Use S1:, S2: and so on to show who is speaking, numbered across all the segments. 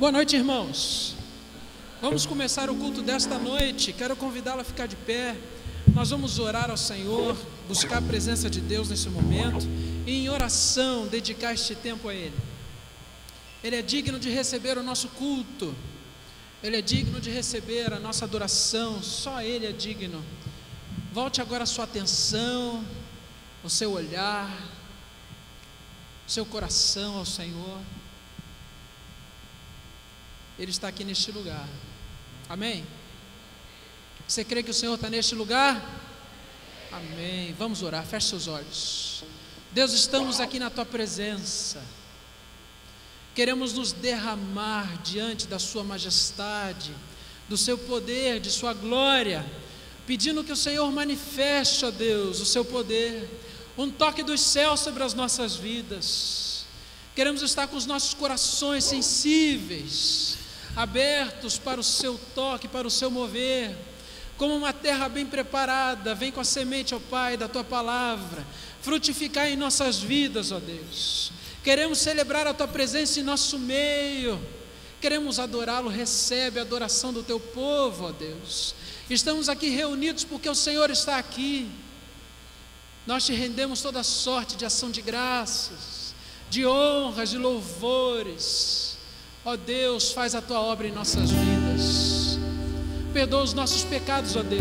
S1: Boa noite, irmãos. Vamos começar o culto desta noite. Quero convidá-lo a ficar de pé. Nós vamos orar ao Senhor, buscar a presença de Deus nesse momento e em oração dedicar este tempo a Ele. Ele é digno de receber o nosso culto. Ele é digno de receber a nossa adoração. Só Ele é digno. Volte agora a sua atenção, o seu olhar, o seu coração ao Senhor. Ele está aqui neste lugar. Amém? Você crê que o Senhor está neste lugar? Amém. Vamos orar, feche seus olhos. Deus, estamos aqui na Tua presença. Queremos nos derramar diante da Sua majestade, do Seu poder, de Sua glória, pedindo que o Senhor manifeste, ó Deus, o Seu poder, um toque dos céus sobre as nossas vidas. Queremos estar com os nossos corações sensíveis, abertos para o Seu toque, para o Seu mover, como uma terra bem preparada. Vem com a semente, ó Pai, da Tua palavra, frutificar em nossas vidas, ó Deus. Queremos celebrar a Tua presença em nosso meio, queremos adorá-lo. Recebe a adoração do Teu povo, ó Deus. Estamos aqui reunidos porque o Senhor está aqui. Nós Te rendemos toda sorte de ação de graças, de honras, de louvores. Ó Deus, faz a Tua obra em nossas vidas. Perdoa os nossos pecados, ó Deus.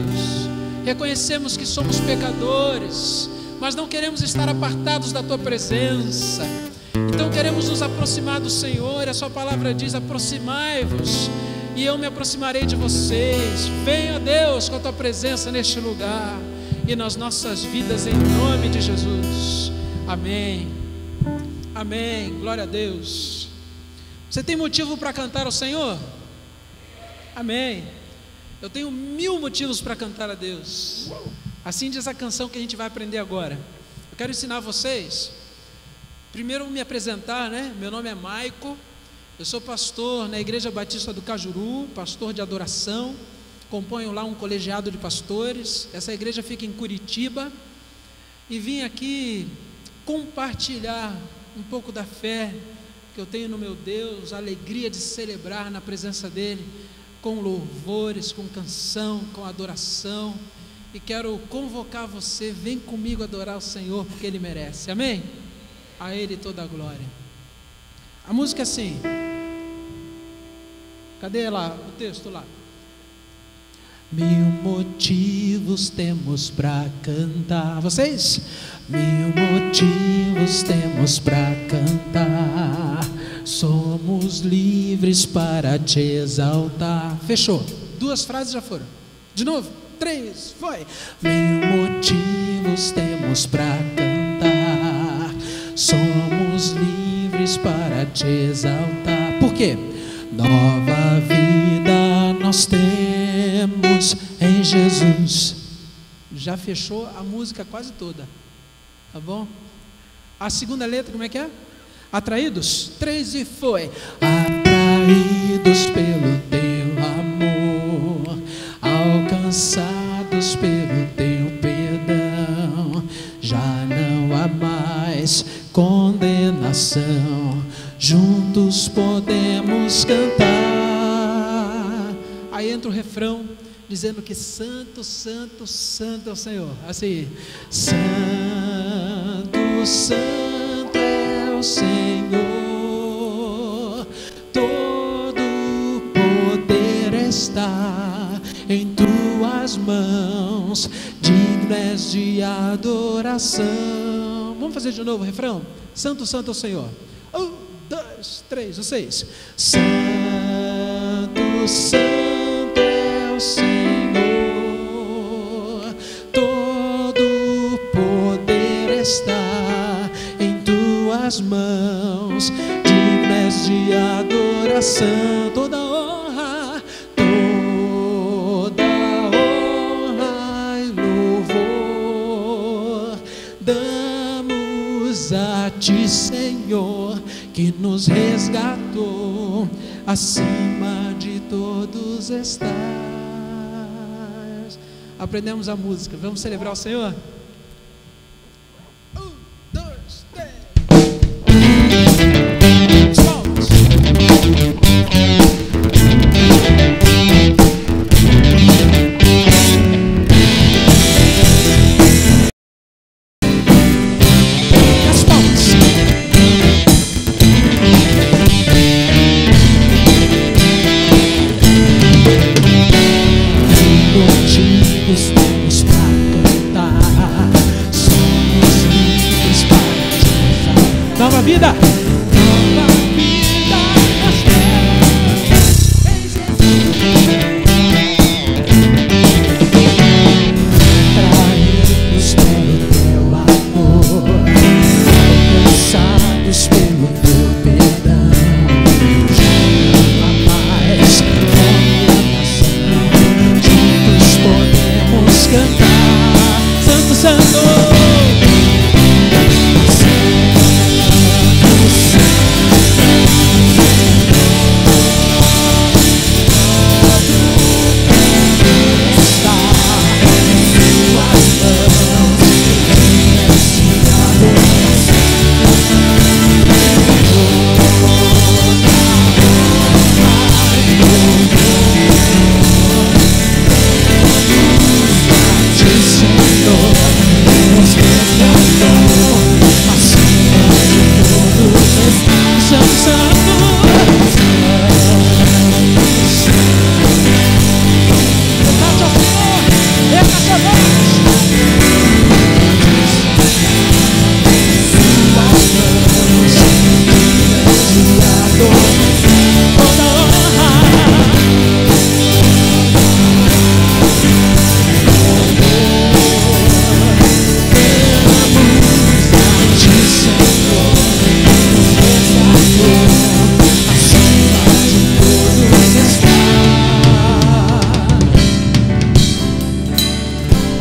S1: Reconhecemos que somos pecadores, mas não queremos estar apartados da Tua presença. Então queremos nos aproximar do Senhor. A Sua palavra diz: aproximai-vos e eu me aproximarei de vocês. Venha, Deus, com a Tua presença neste lugar e nas nossas vidas, em nome de Jesus. Amém. Amém. Glória a Deus. Você tem motivo para cantar ao Senhor? Amém. Eu tenho 1000 motivos para cantar a Deus. Assim diz a canção que a gente vai aprender agora. Eu quero ensinar vocês. Primeiro me apresentar, né? Meu nome é Maico. Eu sou pastor na Igreja Batista do Cajuru, pastor de adoração. Componho lá um colegiado de pastores. Essa igreja fica em Curitiba. E vim aqui compartilhar um pouco da fé que eu tenho no meu Deus, a alegria de celebrar na presença dEle, com louvores, com canção, com adoração. E quero convocar você: vem comigo adorar o Senhor, porque Ele merece. Amém? A Ele toda a glória. A música é assim. Cadê lá o texto lá? 1000 motivos temos para cantar. Vocês? 1000 motivos temos para cantar. Somos livres para Te exaltar. Fechou. 2 frases já foram. De novo. 3, foi. 1000 motivos temos para cantar. Somos livres para Te exaltar. Por quê? Nova vida nós temos em Jesus. Já fechou a música quase toda, tá bom? A segunda letra, como é que é? Atraídos? 3 e foi. Atraídos pelo Teu amor, alcançados pelo Teu perdão, já não há mais condenação, juntos podemos cantar. Aí entra o refrão dizendo que santo, santo, santo é o Senhor. Assim: santo, santo é o Senhor, todo poder está em Tuas mãos, digno és de adoração. Vamos fazer de novo o refrão? Santo, santo é o Senhor. 1, 2, 3, vocês. Santo, santo é o Senhor, todo poder está em Tuas mãos, digno és de adoração. Toda honra e louvor damos a Ti, Senhor, que nos resgatou, acima de todos estás. Aprendemos a música, vamos celebrar o Senhor? 1, 2, 3. Palmas.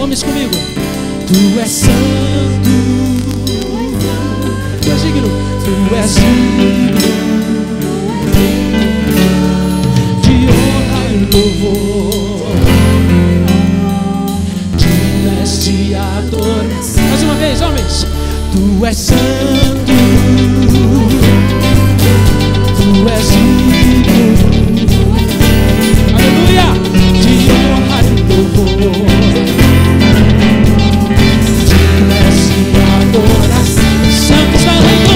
S1: Homens comigo. Tu és santo, tu és digno, tu és digno de honra e louvor, dignas de adoração. Mais uma vez, homens. Tu és santo, tu és digno, aleluia, de honra e louvor. Santos aleluias.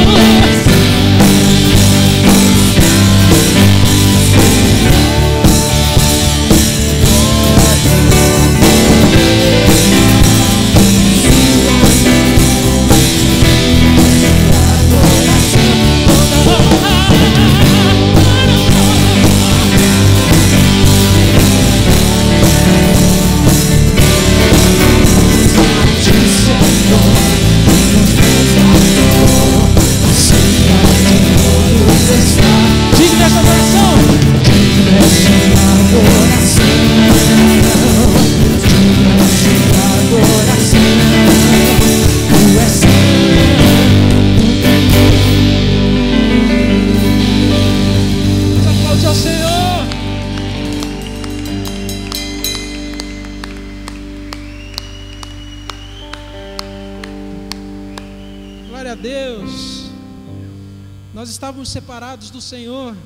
S1: Nós estávamos separados do Senhor,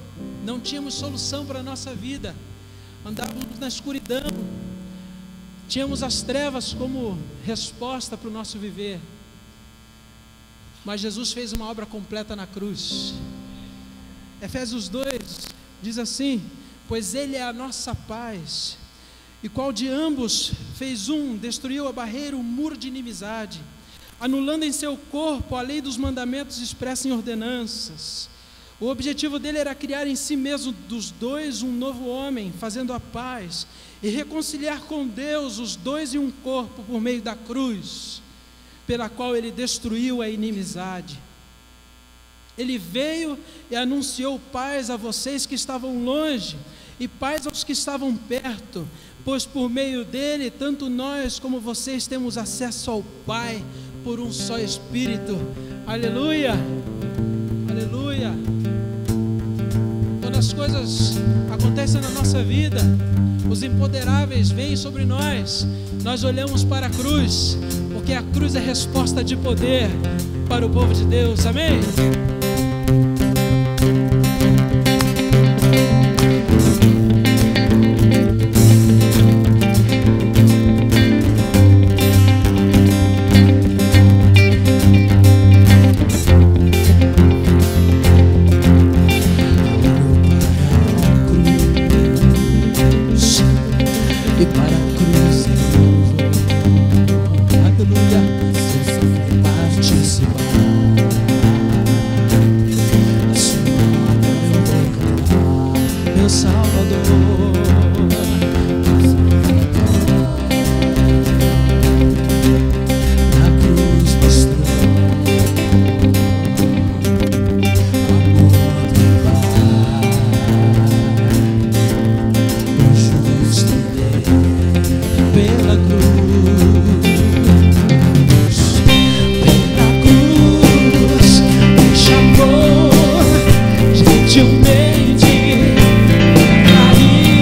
S1: não tínhamos solução para a nossa vida, andávamos na escuridão, tínhamos as trevas como resposta para o nosso viver, mas Jesus fez uma obra completa na cruz. Efésios 2 diz assim: pois Ele é a nossa paz, e qual de ambos fez um, destruiu a barreira, o muro de inimizade, anulando em seu corpo a lei dos mandamentos expressa em ordenanças. O objetivo dele era criar em si mesmo dos dois um novo homem, fazendo a paz, e reconciliar com Deus os dois em um corpo por meio da cruz, pela qual ele destruiu a inimizade. Ele veio e anunciou paz a vocês que estavam longe, e paz aos que estavam perto, pois por meio dele, tanto nós como vocês temos acesso ao Pai, por um só Espírito. Aleluia, aleluia. Quando as coisas acontecem na nossa vida, os imponderáveis vêm sobre nós, nós olhamos para a cruz, porque a cruz é resposta de poder para o povo de Deus. Amém?
S2: Gentilmente caí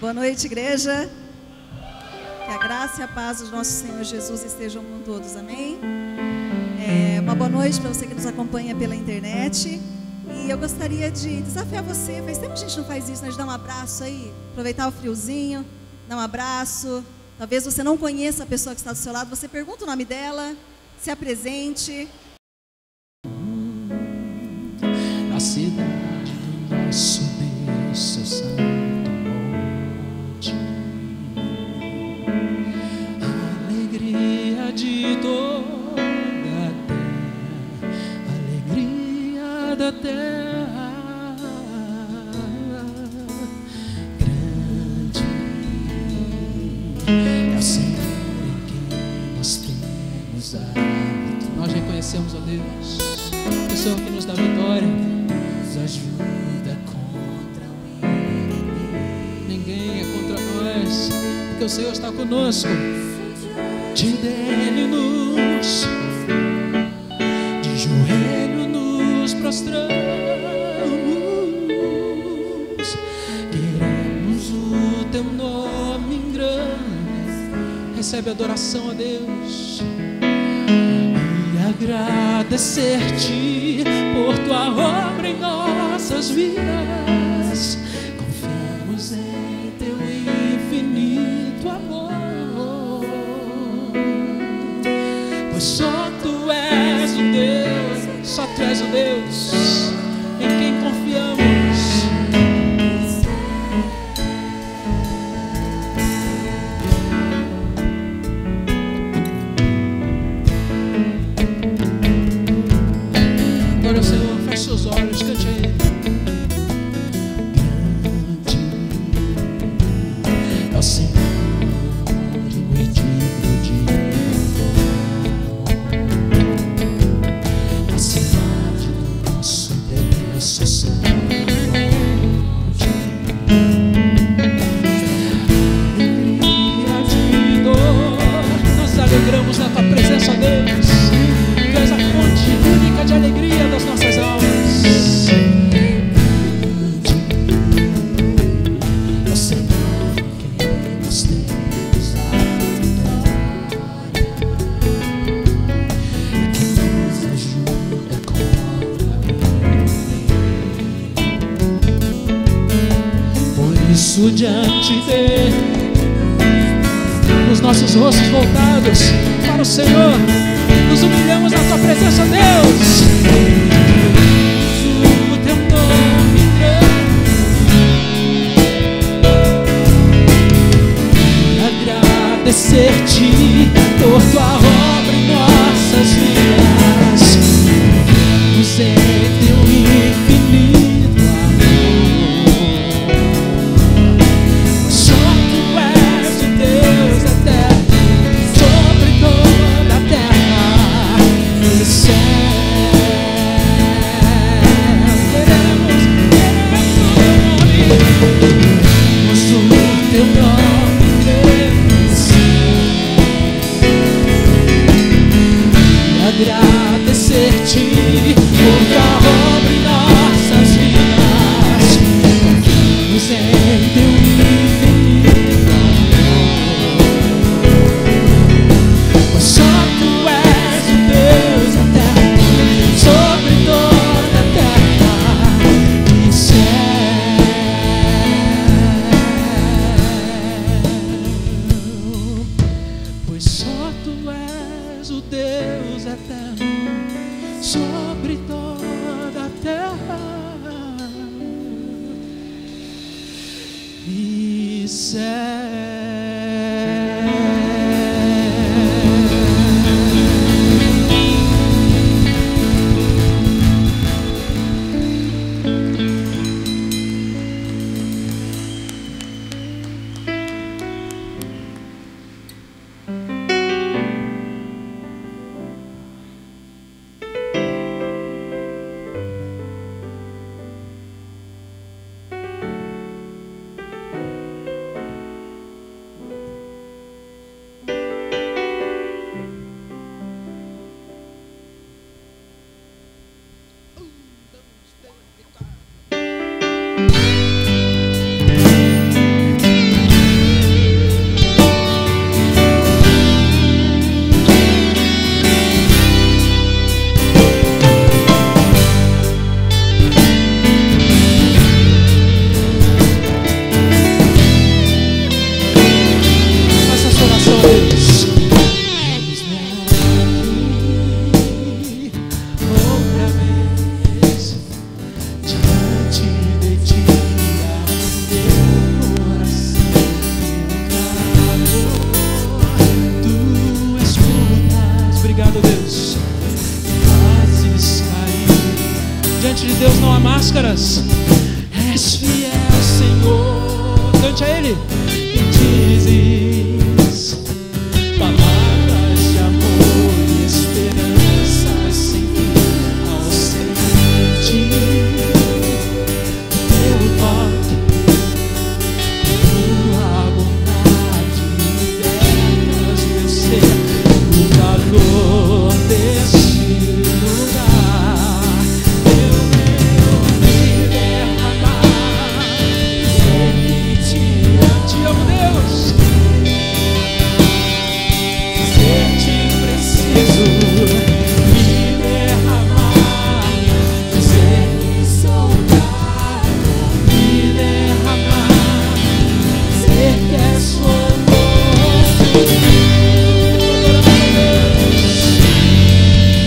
S2: Boa noite, igreja. Que a graça e a paz do nosso Senhor Jesus estejam com todos, amém? Uma boa noite para você que nos acompanha pela internet. E eu gostaria de desafiar você. Faz tempo que a gente não faz isso, né? De dar um abraço aí, aproveitar o friozinho, dar um abraço. Talvez você não conheça a pessoa que está do seu lado, você pergunta o nome dela, se apresente.
S1: A cidade do nosso Deus, seu santo monte, a alegria de toda a terra, a alegria da terra, grande é o Senhor em quem nós temos a vitória. Nós reconhecemos, ó Deus, o Senhor que nos dá vitória, nos ajuda contra o inimigo. Ninguém é contra nós, porque o Senhor está conosco. De dele-nos, de joelho nos prostramos, queremos o teu nome em grande. Recebe adoração a Deus e agradecer-te por tua obra em nossas vidas. Confiamos em teu infinito amor, pois só tu és o Deus, só tu és o Deus em quem confiamos. Glória ao Senhor, feche seus olhos, cante a Ele. Grande é o Senhor e digno de louvor. A cidade do nosso Deus, seu santo monte, alegria de dor, nós nos alegramos na tua presença, Deus. Tu és a fonte única de alegria das nossas almas. É o Senhor quem nós temos a vitória, e que nos ajuda contra o inimigo. Por isso, diante dele, os nossos rostos voltados para o Senhor, nos humilhamos na tua presença, Deus. O teu nome grande, agradecer-te por tua obra em nossas vidas. Nos em teu infinito amor, só tu és o Deus da terra, sobre toda a terra. Recebe diante de Deus não há máscaras. És fiel, Senhor. Cante a Ele. E dizes palavras de amor e esperança sem fim ao semente. Teu toque, tua bondade libertas meu ser. O calor deste lugar, eu venho me derramar. Te amo, Deus. Dizer te preciso me derramar. Dizer que sou grato, me derramar. Dizer que és amor.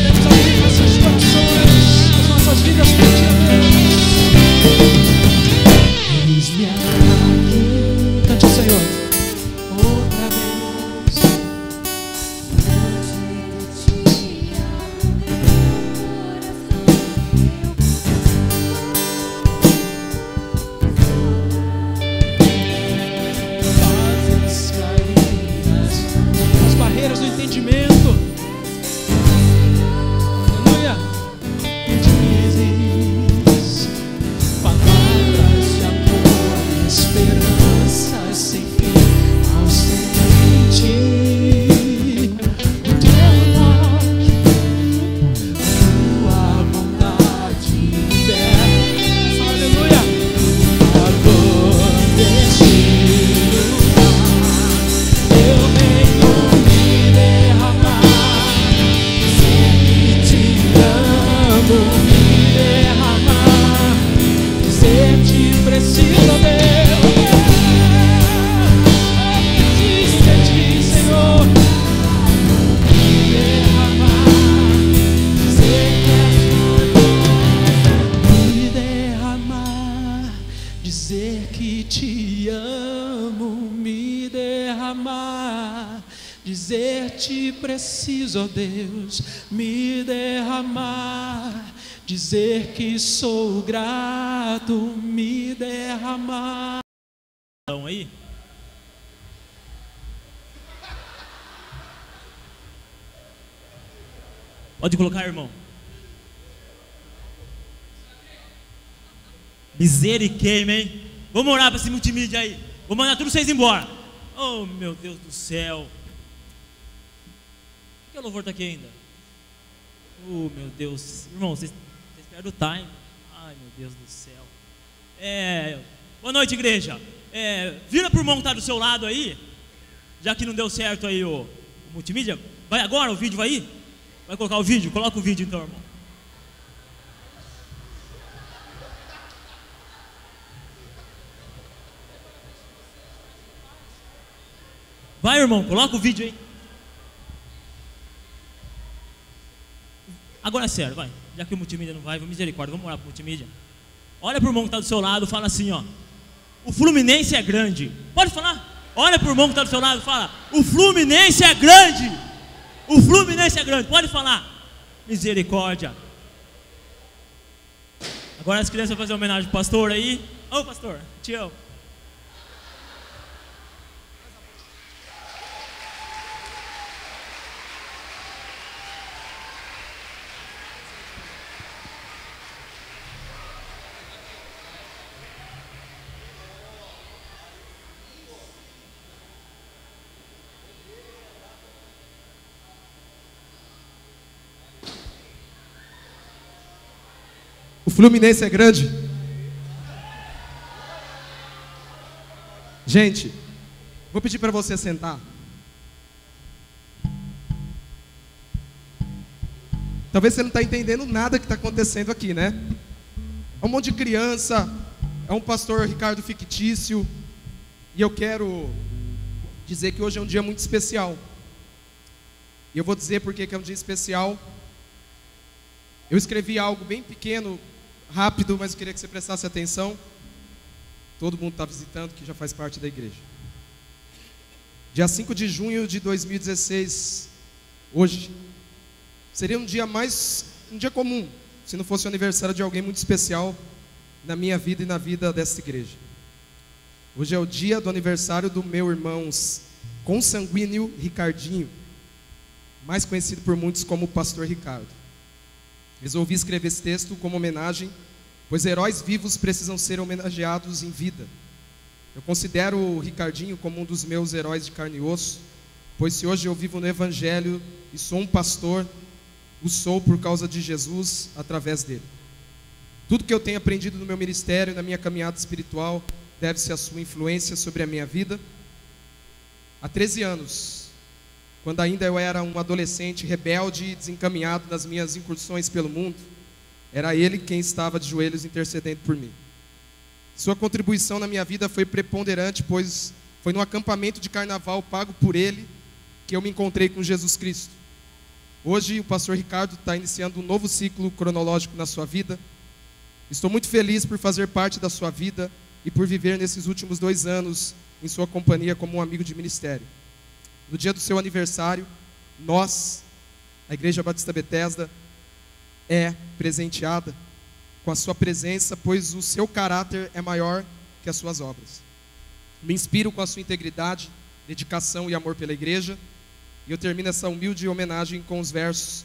S1: Queremos abrir nossos corações, as nossas vidas para ti, Deus. Eis-me aqui. Cante o Senhor. Outra vez. Fazes cair as barreiras do entendimento. Aleluia. E dizes palavras de amor e esperança sem fim ao semente. O teu toque, tua bondade liberta. Aleluia. Calor deste lugar, eu venho me derramar. Dizer que te amo, me derramar. Dizer te preciso, Deus. Diz, Senhor, me derramar. Dizer que me derramar. Dizer que te amo, me derramar. Dizer te preciso, ó Deus, me derramar. Dizer que sou grato, me derramar.
S3: Então aí. Pode colocar, irmão. Misericórdia, hein? Vamos orar para esse multimídia aí. Vou mandar todos vocês embora. Oh, meu Deus do céu. Por que o louvor está aqui ainda? Oh, meu Deus. Irmão, vocês perdem o time. Ai, meu Deus do céu. Boa noite, igreja. Vira pro irmão que está do seu lado aí. Já que não deu certo aí o multimídia. Vai agora, o vídeo vai ir? Vai colocar o vídeo? Coloca o vídeo então, irmão. Vai, irmão, coloca o vídeo aí. Agora é sério, vai. Já que o multimídia não vai, misericórdia, vamos orar pro multimídia. Olha pro irmão que está do seu lado, fala assim, ó. O Fluminense é grande. Pode falar? Olha pro irmão que está do seu lado, fala. O Fluminense é grande. O Fluminense é grande. Pode falar. Misericórdia. Agora as crianças vão fazer uma homenagem pro pastor aí. Ô, pastor, te amo.
S4: O Fluminense é grande. Gente, vou pedir para você sentar. Talvez você não está entendendo nada que está acontecendo aqui, né? É um monte de criança, é um pastor Ricardo fictício. E eu quero dizer que hoje é um dia muito especial. E eu vou dizer por que é um dia especial. Eu escrevi algo bem pequeno, rápido, mas eu queria que você prestasse atenção. Todo mundo está visitando, que já faz parte da igreja. Dia 5 de junho de 2016, hoje, seria um dia comum, se não fosse o aniversário de alguém muito especial na minha vida e na vida dessa igreja. Hoje é o dia do aniversário do meu irmão consanguíneo Ricardinho, mais conhecido por muitos como o Pastor Ricardo. Resolvi escrever esse texto como homenagem, pois heróis vivos precisam ser homenageados em vida. Eu considero o Ricardinho como um dos meus heróis de carne e osso, pois se hoje eu vivo no Evangelho e sou um pastor, o sou por causa de Jesus, através dele. Tudo que eu tenho aprendido no meu ministério, na minha caminhada espiritual, deve-se à sua influência sobre a minha vida. Há 13 anos, quando ainda eu era um adolescente rebelde e desencaminhado nas minhas incursões pelo mundo, era ele quem estava de joelhos intercedendo por mim. Sua contribuição na minha vida foi preponderante, pois foi no acampamento de carnaval pago por ele que eu me encontrei com Jesus Cristo. Hoje o pastor Ricardo está iniciando um novo ciclo cronológico na sua vida. Estou muito feliz por fazer parte da sua vida e por viver nesses últimos 2 anos em sua companhia como um amigo de ministério. No dia do seu aniversário, nós, a Igreja Batista Bethesda, é presenteada com a sua presença, pois o seu caráter é maior que as suas obras. Me inspiro com a sua integridade, dedicação e amor pela igreja, e eu termino essa humilde homenagem com os versos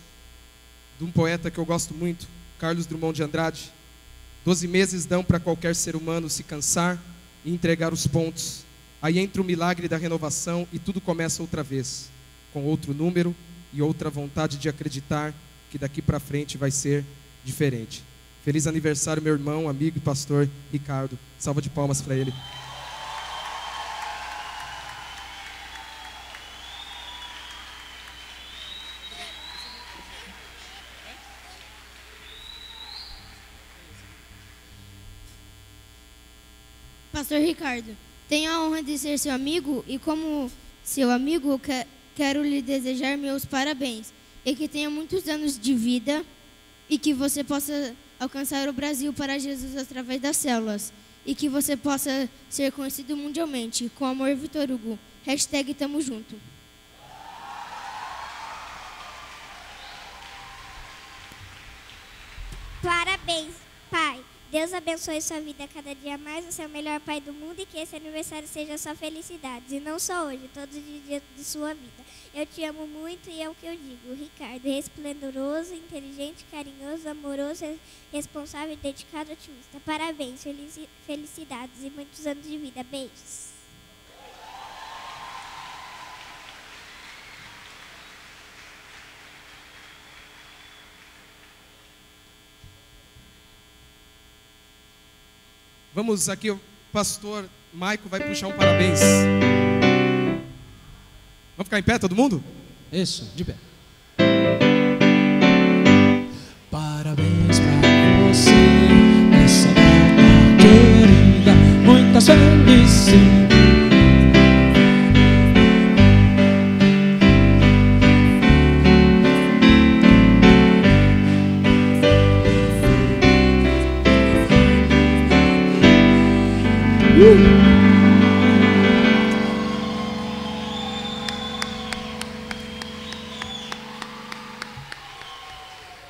S4: de um poeta que eu gosto muito, Carlos Drummond de Andrade. 12 meses dão para qualquer ser humano se cansar e entregar os pontos. Aí entra o milagre da renovação e tudo começa outra vez, com outro número e outra vontade de acreditar que daqui para frente vai ser diferente. Feliz aniversário, meu irmão, amigo e pastor Ricardo. Salva de palmas para ele.
S5: Pastor Ricardo, tenho a honra de ser seu amigo e como seu amigo quero lhe desejar meus parabéns e que tenha muitos anos de vida e que você possa alcançar o Brasil para Jesus através das células e que você possa ser conhecido mundialmente. Com amor, Vitor Hugo. # Tamo Junto.
S6: Parabéns, pai. Deus abençoe sua vida cada dia mais. Você é o melhor pai do mundo e que esse aniversário seja só felicidades. E não só hoje, todos os dias de sua vida. Eu te amo muito e é o que eu digo. Ricardo, resplendoroso, inteligente, carinhoso, amoroso, responsável, dedicado, otimista. Parabéns, felicidades e muitos anos de vida. Beijos.
S4: Vamos aqui, o pastor Maico vai puxar um parabéns. Vamos ficar em pé, todo mundo?
S1: Isso, de pé. Parabéns pra você, essa data querida, muitas felicidades.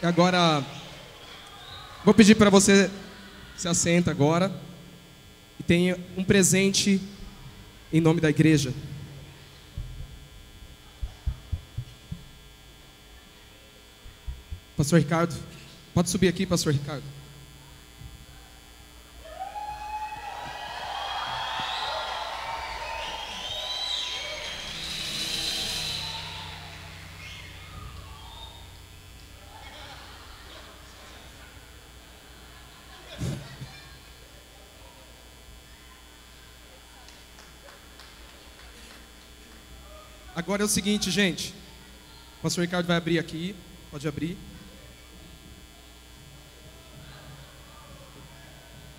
S4: Agora, vou pedir para você se assenta agora e tenha um presente em nome da igreja. Pastor Ricardo, pode subir aqui, pastor Ricardo. Agora é o seguinte, gente. O pastor Ricardo vai abrir aqui. Pode abrir.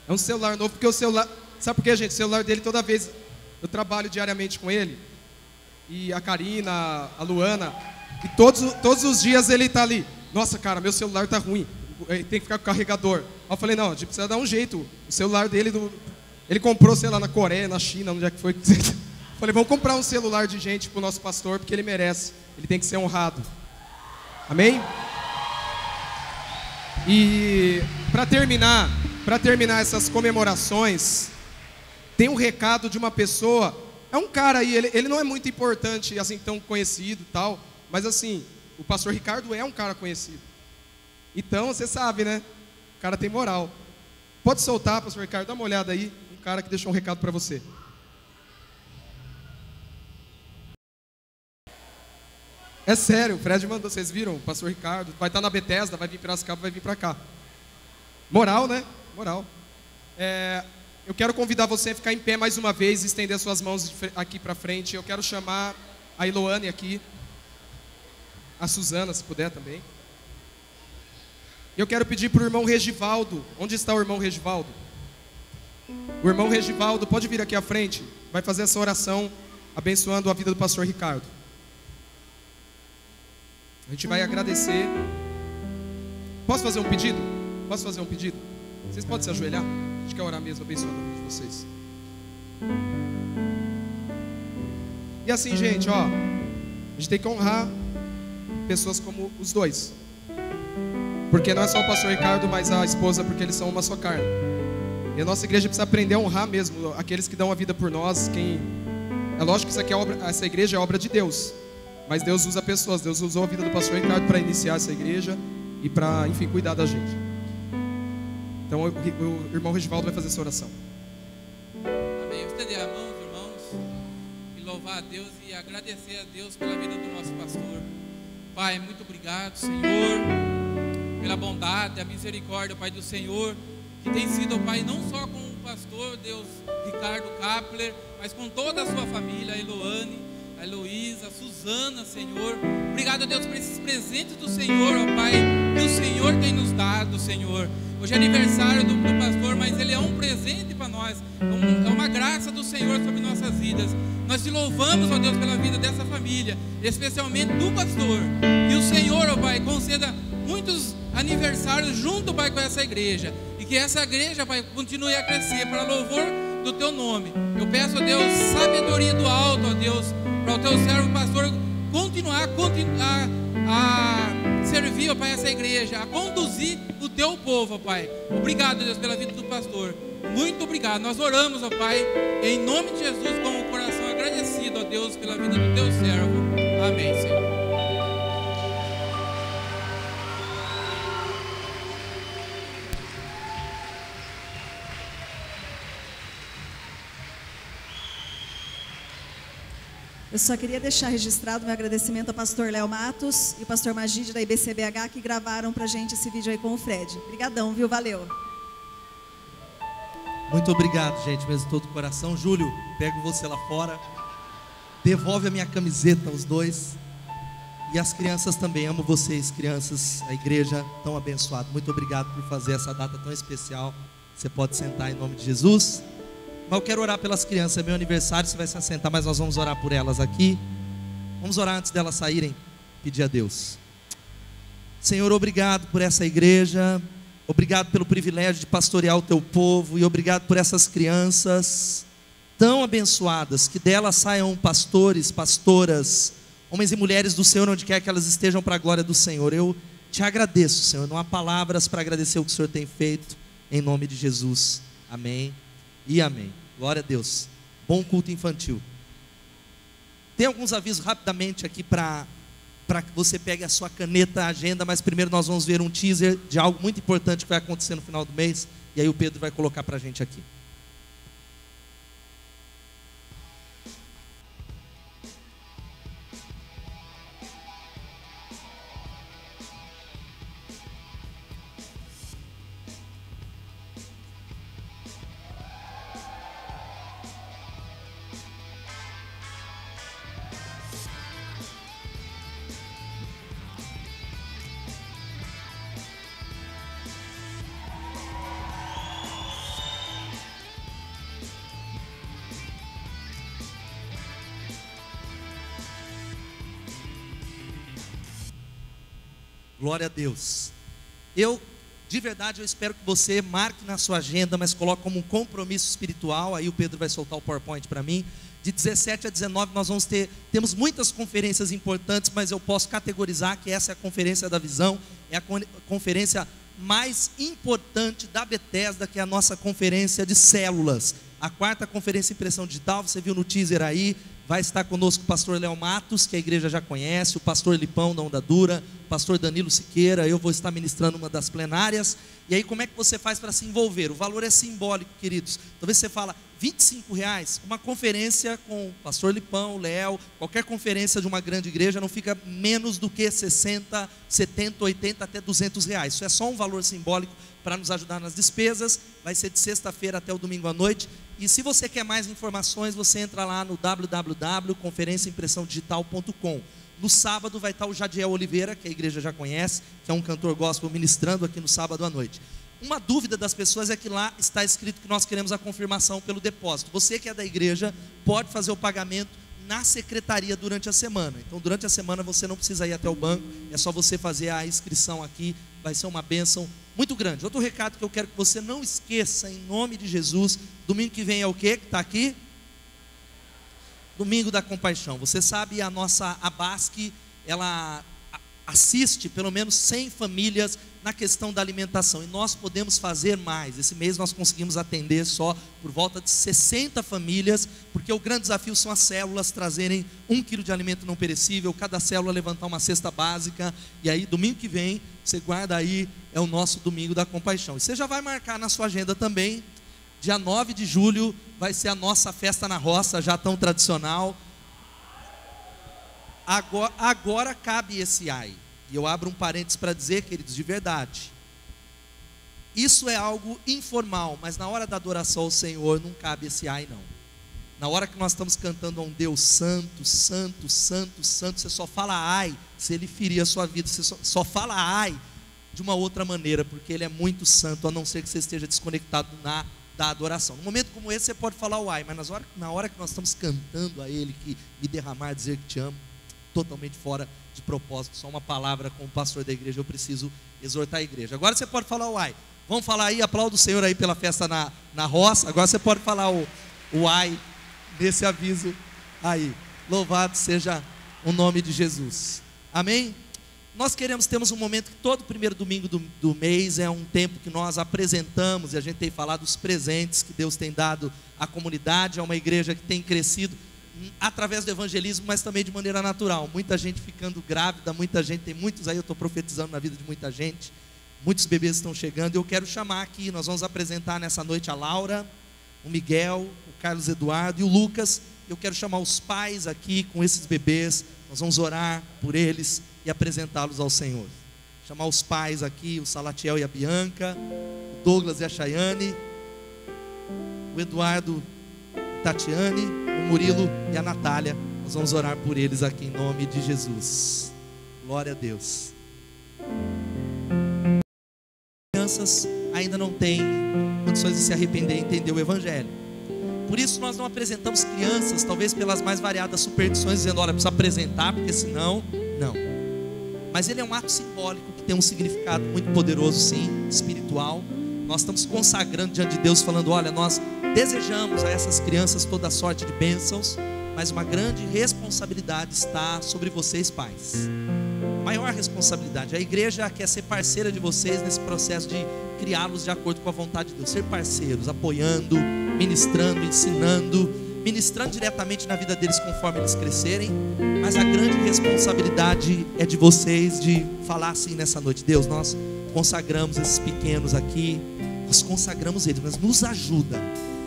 S4: É um celular novo, porque o celular... Sabe por quê, gente? O celular dele, toda vez... Eu trabalho diariamente com ele. E a Karina, a Luana. E todos os dias ele tá ali. Nossa, cara, meu celular tá ruim. Tem que ficar com o carregador. Aí eu falei, não, a gente precisa dar um jeito. O celular dele... Ele comprou, sei lá, na Coreia, na China, onde é que foi... Falei, vamos comprar um celular de gente para o nosso pastor, porque ele merece. Ele tem que ser honrado. Amém? E para terminar essas comemorações, tem um recado de uma pessoa. É um cara aí, ele não é muito importante, assim, tão conhecido e tal, mas assim, o pastor Ricardo é um cara conhecido. Então, você sabe, né? O cara tem moral. Pode soltar, pastor Ricardo, dá uma olhada aí. Um cara que deixou um recado para você. É sério, o Fred mandou, vocês viram? O pastor Ricardo vai estar na Bethesda, vai vir para Piracicaba, vai vir para cá. Moral, né? Moral. Eu quero convidar você a ficar em pé mais uma vez, estender suas mãos aqui para frente. Eu quero chamar a Eloane aqui, a Suzana, se puder também. Eu quero pedir para o irmão Regivaldo. Onde está o irmão Regivaldo? O irmão Regivaldo pode vir aqui à frente. Vai fazer essa oração abençoando a vida do pastor Ricardo. A gente vai agradecer. Posso fazer um pedido? Posso fazer um pedido? Vocês podem se ajoelhar? A gente quer orar mesmo, abençoando a vida de vocês. E assim, gente, ó, a gente tem que honrar pessoas como os dois. Porque não é só o pastor Ricardo, mas a esposa, porque eles são uma só carne. E a nossa igreja precisa aprender a honrar mesmo aqueles que dão a vida por nós. É lógico que essa igreja é obra de Deus. Mas Deus usa pessoas. Deus usou a vida do pastor Ricardo para iniciar essa igreja e para, enfim, cuidar da gente. Então o irmão Regivaldo vai fazer essa oração.
S7: Amém. Eu estender a mão, irmãos, e louvar a Deus e agradecer a Deus pela vida do nosso pastor. Pai, muito obrigado, Senhor, pela bondade, a misericórdia, Pai, do Senhor, que tem sido, Pai, não só com o pastor, Deus, Ricardo Kapler, mas com toda a sua família, a Eloane, a Heloísa, a Suzana, Senhor. Obrigado, Deus, por esses presentes do Senhor, ó Pai, que o Senhor tem nos dado, Senhor. Hoje é aniversário do pastor, mas ele é um presente para nós, é uma graça do Senhor sobre nossas vidas. Nós te louvamos, ó Deus, pela vida dessa família, especialmente do pastor. Que o Senhor, ó Pai, conceda muitos aniversários junto, Pai, com essa igreja. E que essa igreja, Pai, continue a crescer para louvor do Teu nome. Eu peço, ó Deus, sabedoria do alto, ó Deus, para o Teu servo, pastor, continuar a servir, ó Pai, essa igreja, a conduzir o Teu povo, ó Pai. Obrigado, Deus, pela vida do pastor. Muito obrigado. Nós oramos, ó Pai, em nome de Jesus, com o coração agradecido, ó Deus, pela vida do Teu servo. Amém, Senhor.
S2: Eu só queria deixar registrado meu agradecimento ao pastor Léo Matos e o pastor Magide da IBCBH que gravaram pra gente esse vídeo aí com o Fred. Obrigadão, viu? Valeu.
S8: Muito obrigado, gente, mesmo de todo o coração. Júlio, pego você lá fora. Devolve a minha camiseta, os dois. E as crianças também, amo vocês, crianças, a igreja tão abençoada. Muito obrigado por fazer essa data tão especial. Você pode sentar em nome de Jesus. Mas eu quero orar pelas crianças, é meu aniversário, você vai se assentar, mas nós vamos orar por elas aqui. Vamos orar antes delas saírem, pedir a Deus. Senhor, obrigado por essa igreja, obrigado pelo privilégio de pastorear o Teu povo, e obrigado por essas crianças tão abençoadas, que delas saiam pastores, pastoras, homens e mulheres do Senhor, onde quer que elas estejam, para a glória do Senhor. Eu te agradeço, Senhor, não há palavras para agradecer o que o Senhor tem feito, em nome de Jesus, amém e amém. Glória a Deus. Bom culto infantil. Tem alguns avisos rapidamente aqui para que você pegue a sua caneta, a agenda, mas primeiro nós vamos ver um teaser de algo muito importante que vai acontecer no final do mês, e aí o Pedro vai colocar para a gente aqui. Glória a Deus. De verdade, eu espero que você marque na sua agenda, mas coloque como um compromisso espiritual. Aí o Pedro vai soltar o PowerPoint para mim. De 17 a 19 nós temos muitas conferências importantes, mas eu posso categorizar que essa é a conferência da visão, é a conferência mais importante da Bethesda, que é a nossa conferência de células. A 4ª conferência Impressão Digital, você viu no teaser aí, vai estar conosco o pastor Léo Matos, que a igreja já conhece, o pastor Lipão da Onda Dura, o pastor Danilo Siqueira, eu vou estar ministrando uma das plenárias. E aí como é que você faz para se envolver? O valor é simbólico, queridos. Talvez você fala, R$25, uma conferência com o pastor Lipão, Léo, qualquer conferência de uma grande igreja não fica menos do que 60, 70, 80, até R$200. Isso é só um valor simbólico para nos ajudar nas despesas. Vai ser de sexta-feira até o domingo à noite. E se você quer mais informações, você entra lá no www.conferenciaimpressãodigital.com. No sábado vai estar o Jadiel Oliveira, que a igreja já conhece, que é um cantor gospel ministrando aqui no sábado à noite. Uma dúvida das pessoas é que lá está escrito que nós queremos a confirmação pelo depósito. Você que é da igreja pode fazer o pagamento na secretaria durante a semana. Então durante a semana você não precisa ir até o banco, é só você fazer a inscrição aqui, vai ser uma bênção muito grande. Outro recado que eu quero que você não esqueça, em nome de Jesus, domingo que vem é o quê que está aqui? Domingo da Compaixão. Você sabe, a nossa Abasque, ela assiste pelo menos 100 famílias na questão da alimentação, e nós podemos fazer mais. Esse mês nós conseguimos atender só por volta de 60 famílias, porque o grande desafio são as células trazerem 1 quilo de alimento não perecível, cada célula levantar uma cesta básica. E aí domingo que vem, você guarda aí, é o nosso Domingo da Compaixão. E você já vai marcar na sua agenda também, dia 9 de julho vai ser a nossa festa na roça, já tão tradicional. Agora cabe esse ai. E eu abro um parênteses para dizer, queridos, de verdade, isso é algo informal, mas na hora da adoração ao Senhor não cabe esse ai não. Na hora que nós estamos cantando a um Deus santo, santo, santo, santo, você só fala ai se Ele ferir a sua vida. Você só fala ai de uma outra maneira, porque Ele é muito santo, a não ser que você esteja desconectado da adoração. Num momento como esse você pode falar o ai, mas na hora que nós estamos cantando a Ele, que me derramar, dizer que te amo, totalmente fora de propósito, só uma palavra como pastor da igreja, eu preciso exortar a igreja. Agora você pode falar o ai. Vamos falar aí, aplauda o Senhor aí pela festa na roça. Agora você pode falar o ai nesse aviso aí. Louvado seja o nome de Jesus. Amém? Nós temos um momento que todo primeiro domingo do mês é um tempo que nós apresentamos, e a gente tem falado dos presentes que Deus tem dado à comunidade. É uma igreja que tem crescido através do evangelismo, mas também de maneira natural. Muita gente ficando grávida, muita gente, tem muitos aí, eu estou profetizando na vida de muita gente, muitos bebês estão chegando. Eu quero chamar aqui, nós vamos apresentar nessa noite a Laura, o Miguel, o Carlos Eduardo e o Lucas. Eu quero chamar os pais aqui com esses bebês, nós vamos orar por eles e apresentá-los ao Senhor. Chamar os pais aqui, o Salatiel e a Bianca, o Douglas e a Chayane, o Eduardo e a Tatiane, o Murilo e a Natália. Nós vamos orar por eles aqui em nome de Jesus. Glória a Deus. Crianças ainda não têm condições de se arrepender e entender o Evangelho. Por isso nós não apresentamos crianças, talvez pelas mais variadas superstições, dizendo, olha, precisa apresentar, porque senão, não. Mas ele é um ato simbólico que tem um significado muito poderoso, sim, espiritual. Nós estamos consagrando diante de Deus, falando, olha, nós desejamos a essas crianças toda sorte de bênçãos, mas uma grande responsabilidade está sobre vocês, pais. Maior responsabilidade. A igreja quer ser parceira de vocês nesse processo de criá-los de acordo com a vontade de Deus, ser parceiros, apoiando, ministrando, ensinando, ministrando diretamente na vida deles conforme eles crescerem. Mas a grande responsabilidade é de vocês, de falar assim nessa noite: Deus, nós consagramos esses pequenos aqui, nós consagramos eles, mas nos ajuda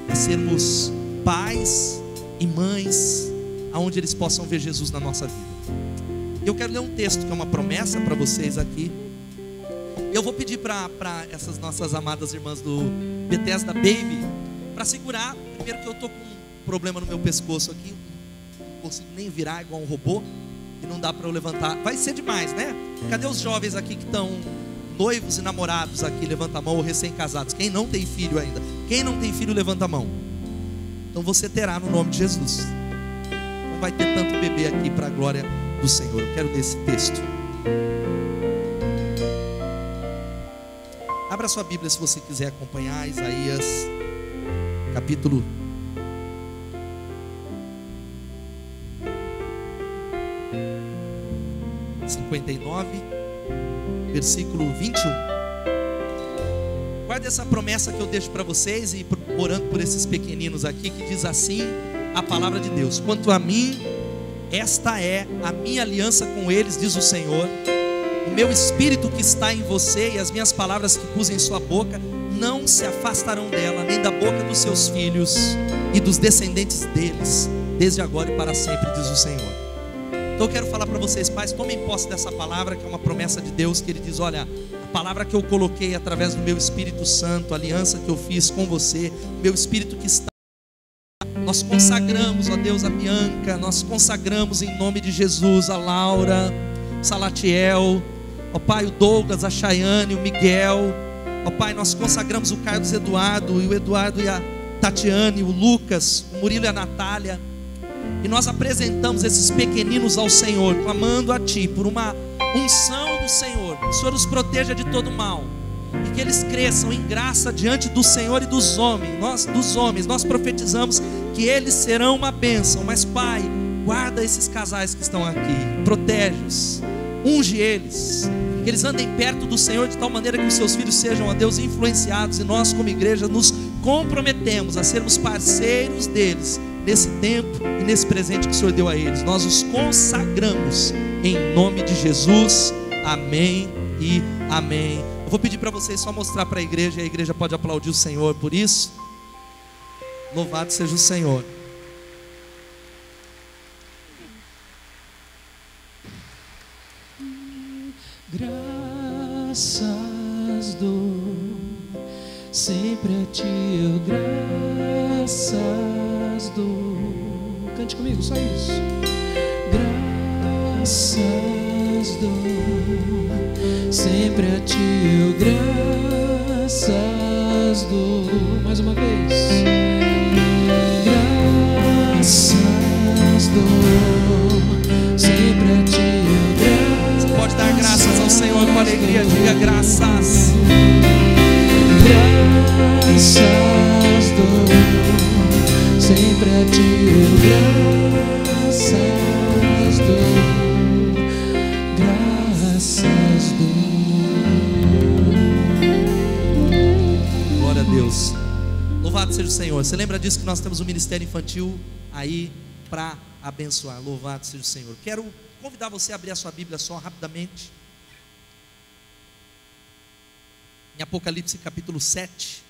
S8: a sermos pais e mães aonde eles possam ver Jesus na nossa vida. Eu quero ler um texto que é uma promessa para vocês aqui. Eu vou pedir para essas nossas amadas irmãs do Bethesda Baby para segurar. Primeiro que eu estou com um problema no meu pescoço aqui, não consigo nem virar igual um robô, e não dá para eu levantar. Vai ser demais, né? Cadê os jovens aqui que estão noivos e namorados aqui? Levanta a mão, ou recém-casados. Quem não tem filho ainda? Quem não tem filho, levanta a mão. Então você terá no nome de Jesus. Não vai ter tanto bebê aqui para a glória do Senhor. Eu quero ler esse texto. Abra sua Bíblia se você quiser acompanhar. Isaías capítulo 59, versículo 21. Guarde essa promessa que eu deixo para vocês e orando por esses pequeninos aqui, que diz assim a palavra de Deus: quanto a mim, esta é a minha aliança com eles, diz o Senhor. O meu espírito que está em você e as minhas palavras que pus em sua boca não se afastarão dela, nem da boca dos seus filhos e dos descendentes deles, desde agora e para sempre, diz o Senhor. Então eu quero falar para vocês, pais, tomem posse dessa palavra, que é uma promessa de Deus, que Ele diz: olha, a palavra que eu coloquei através do meu Espírito Santo, a aliança que eu fiz com você, meu Espírito que está, nós consagramos, ó Deus, a Bianca, nós consagramos em nome de Jesus a Laura, Salatiel, ó Pai, o Douglas, a Chayane, o Miguel, ó Pai, nós consagramos o Carlos Eduardo, e o Eduardo e a Tatiane, o Lucas, o Murilo e a Natália, e nós apresentamos esses pequeninos ao Senhor, clamando a Ti por uma unção do Senhor, que o Senhor os proteja de todo mal, e que eles cresçam em graça diante do Senhor e dos homens. Nós profetizamos que eles serão uma bênção, mas Pai, guarda esses casais que estão aqui, protege-os, unge eles, que eles andem perto do Senhor de tal maneira que os seus filhos sejam, ó Deus, influenciados, e nós como igreja nos comprometemos a sermos parceiros deles nesse tempo e nesse presente que o Senhor deu a eles. Nós os consagramos em nome de Jesus, amém e amém. Eu vou pedir para vocês só mostrar para a igreja, e a igreja pode aplaudir o Senhor por isso. Louvado seja o Senhor.
S1: Graças dou, sempre a Ti eu graças dou. Cante comigo, só isso. Graças dou, sempre a Ti eu graças dou. Mais uma vez. Graças dou, sempre a Ti eu graças.
S8: Você pode dar graças ao Senhor com alegria, diga graças.
S1: Graças dou, sempre a Ti eu graças dou, graças dou.
S8: Glória a Deus. Louvado seja o Senhor. Você lembra disso, que nós temos um ministério infantil aí para abençoar. Louvado seja o Senhor. Quero convidar você a abrir a sua Bíblia só rapidamente em Apocalipse capítulo 7.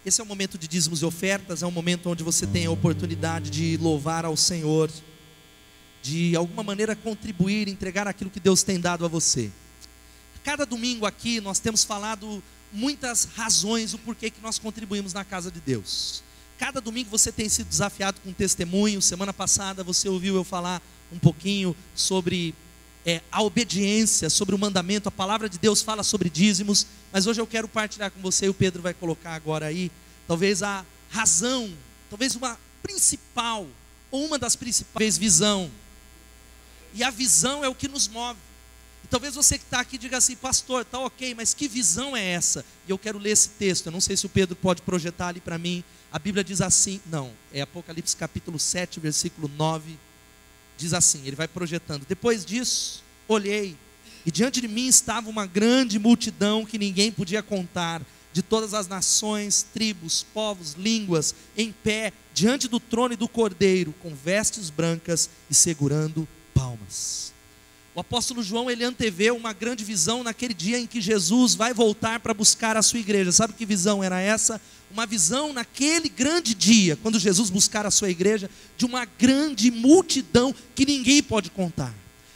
S8: Esse é o momento de dízimos e ofertas, é um momento onde você tem a oportunidade de louvar ao Senhor, de alguma maneira contribuir, entregar aquilo que Deus tem dado a você. Cada domingo aqui nós temos falado muitas razões do porquê que nós contribuímos na casa de Deus. Cada domingo você tem sido desafiado com testemunho. Semana passada você ouviu eu falar um pouquinho sobre a obediência, sobre o mandamento. A palavra de Deus fala sobre dízimos, mas hoje eu quero partilhar com você, e o Pedro vai colocar agora aí, talvez a razão, talvez uma principal, ou uma das principais, visão. E a visão é o que nos move. E talvez você que está aqui diga assim: pastor, está ok, mas que visão é essa? E eu quero ler esse texto. Eu não sei se o Pedro pode projetar ali para mim. A Bíblia diz assim, não, é Apocalipse capítulo 7, versículo 9. Diz assim, ele vai projetando: depois disso, olhei, e diante de mim estava uma grande multidão que ninguém podia contar, de todas as nações, tribos, povos, línguas, em pé, diante do trono e do Cordeiro, com vestes brancas e segurando palmas. O apóstolo João, ele antevê uma grande visão naquele dia em que Jesus vai voltar para buscar a sua igreja. Sabe que visão era essa? Uma visão naquele grande dia, quando Jesus buscar a sua igreja, de uma grande multidão que ninguém pode contar.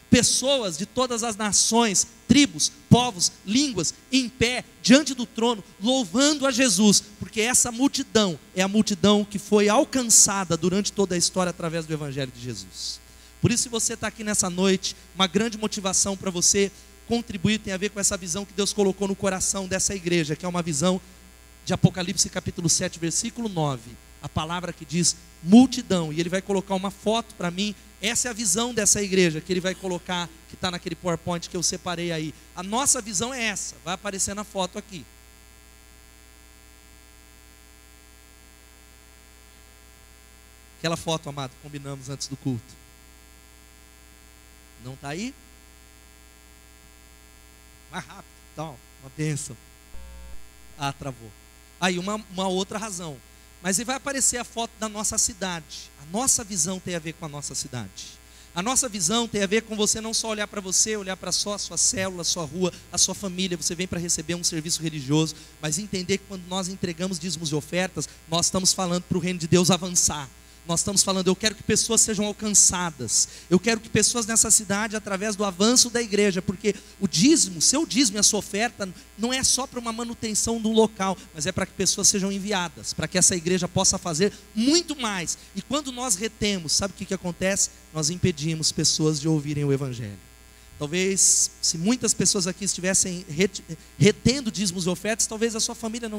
S8: Pessoas de todas as nações, tribos, povos, línguas, em pé, diante do trono, louvando a Jesus, porque essa multidão é a multidão que foi alcançada durante toda a história através do Evangelho de Jesus. Por isso, se você está aqui nessa noite, uma grande motivação para você contribuir tem a ver com essa visão que Deus colocou no coração dessa igreja, que é uma visão de Apocalipse capítulo 7, versículo 9. A palavra que diz multidão, e ele vai colocar uma foto para mim. Essa é a visão dessa igreja que ele vai colocar, que está naquele PowerPoint que eu separei aí. A nossa visão é essa, vai aparecer na foto aqui. Aquela foto, amado, combinamos antes do culto. Não está aí? Mais rápido, então, uma bênção. Ah, travou. Aí uma outra razão. Mas aí vai aparecer a foto da nossa cidade. A nossa visão tem a ver com a nossa cidade. A nossa visão tem a ver com você não só olhar para você, olhar para só a sua célula, a sua rua, a sua família. Você vem para receber um serviço religioso, mas entender que quando nós entregamos dízimos e ofertas, nós estamos falando para o reino de Deus avançar. Nós estamos falando, eu quero que pessoas sejam alcançadas. Eu quero que pessoas nessa cidade, através do avanço da igreja, porque o dízimo, seu dízimo e a sua oferta, não é só para uma manutenção do local, mas é para que pessoas sejam enviadas, para que essa igreja possa fazer muito mais. E quando nós retemos, sabe o que acontece? Nós impedimos pessoas de ouvirem o evangelho. Talvez, se muitas pessoas aqui estivessem retendo dízimos e ofertas, talvez a sua família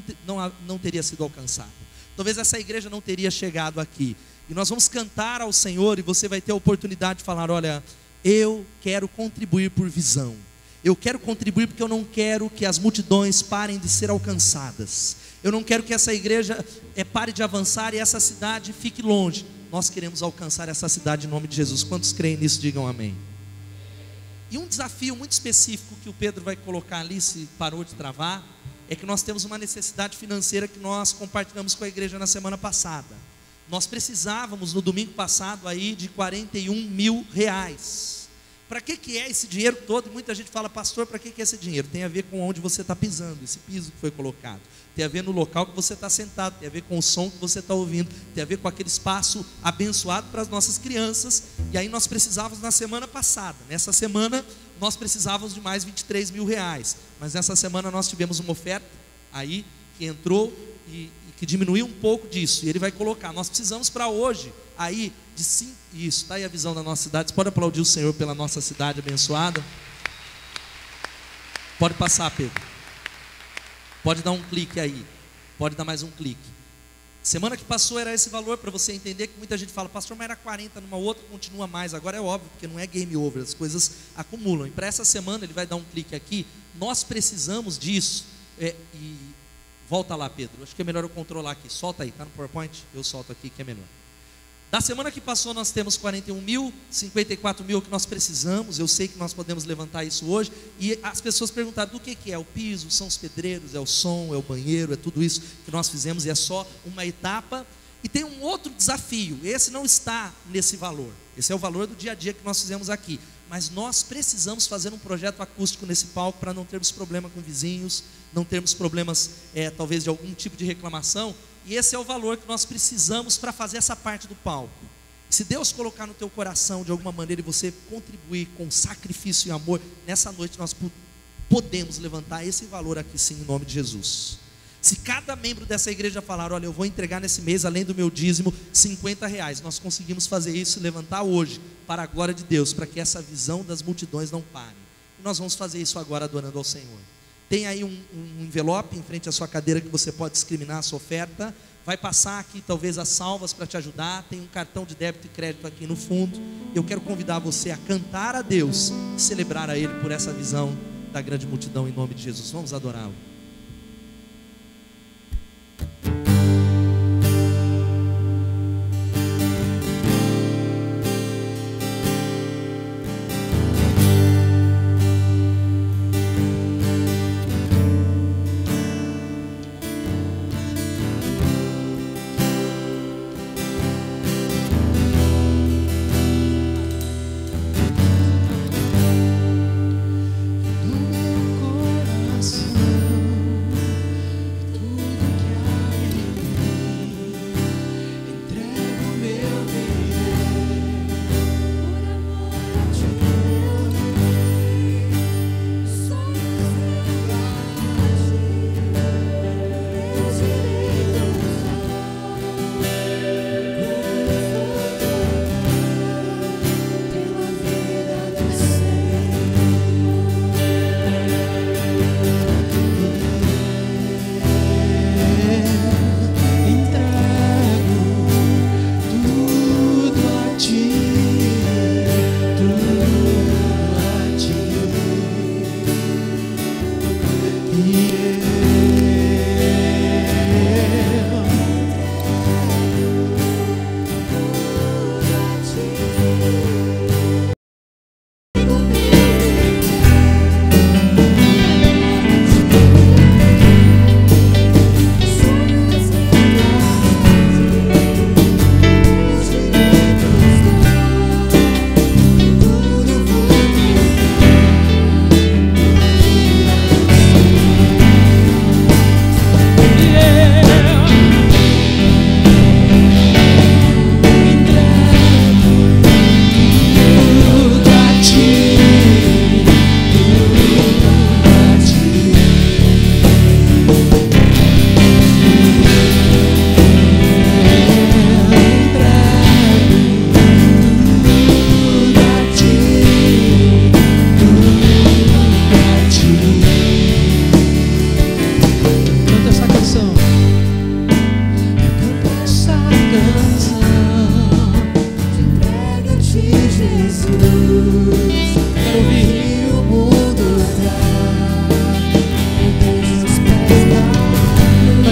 S8: não teria sido alcançada. Talvez essa igreja não teria chegado aqui. E nós vamos cantar ao Senhor e você vai ter a oportunidade de falar, olha, eu quero contribuir por visão. Eu quero contribuir porque eu não quero que as multidões parem de ser alcançadas. Eu não quero que essa igreja pare de avançar e essa cidade fique longe. Nós queremos alcançar essa cidade em nome de Jesus. Quantos creem nisso, digam amém. E um desafio muito específico que o Pedro vai colocar ali, se parou de travar, é que nós temos uma necessidade financeira que nós compartilhamos com a igreja na semana passada. Nós precisávamos no domingo passado aí de 41 mil reais. Para que é esse dinheiro todo? E muita gente fala, pastor, para que é esse dinheiro? Tem a ver com onde você está pisando, esse piso que foi colocado. Tem a ver no local que você está sentado, tem a ver com o som que você está ouvindo, tem a ver com aquele espaço abençoado para as nossas crianças. E aí nós precisávamos na semana passada. Nessa semana nós precisávamos de mais 23 mil reais. Mas nessa semana nós tivemos uma oferta aí que entrou e que diminuiu um pouco disso. E ele vai colocar, nós precisamos para hoje aí de 5. Isso, está aí a visão da nossa cidade. Você pode aplaudir o Senhor pela nossa cidade abençoada? Pode passar, Pedro. Pode dar um clique aí. Pode dar mais um clique. Semana que passou era esse valor, para você entender que muita gente fala, pastor, mas era 40, numa outra continua mais. Agora é óbvio, porque não é game over, as coisas acumulam. E para essa semana, ele vai dar um clique aqui. Nós precisamos disso. E volta lá, Pedro. Acho que é melhor eu controlar aqui. Solta aí, está no PowerPoint? Eu solto aqui que é melhor. Da semana que passou nós temos 41 mil, 54 mil que nós precisamos. Eu sei que nós podemos levantar isso hoje. E as pessoas perguntaram do que é o piso, são os pedreiros, é o som, é o banheiro, é tudo isso que nós fizemos e é só uma etapa. E tem um outro desafio, esse não está nesse valor. Esse é o valor do dia a dia que nós fizemos aqui. Mas nós precisamos fazer um projeto acústico nesse palco para não termos problema com vizinhos, não termos problemas talvez de algum tipo de reclamação. E esse é o valor que nós precisamos para fazer essa parte do palco. Se Deus colocar no teu coração de alguma maneira e você contribuir com sacrifício e amor, nessa noite nós podemos levantar esse valor aqui sim, em nome de Jesus. Se cada membro dessa igreja falar, olha, eu vou entregar nesse mês, além do meu dízimo, 50 reais, nós conseguimos fazer isso e levantar hoje, para a glória de Deus, para que essa visão das multidões não pare. E nós vamos fazer isso agora adorando ao Senhor. Tem aí um envelope em frente à sua cadeira que você pode discriminar a sua oferta. Vai passar aqui talvez as salvas para te ajudar. Tem um cartão de débito e crédito aqui no fundo. Eu quero convidar você a cantar a Deus, celebrar a Ele por essa visão da grande multidão em nome de Jesus. Vamos adorá-lo.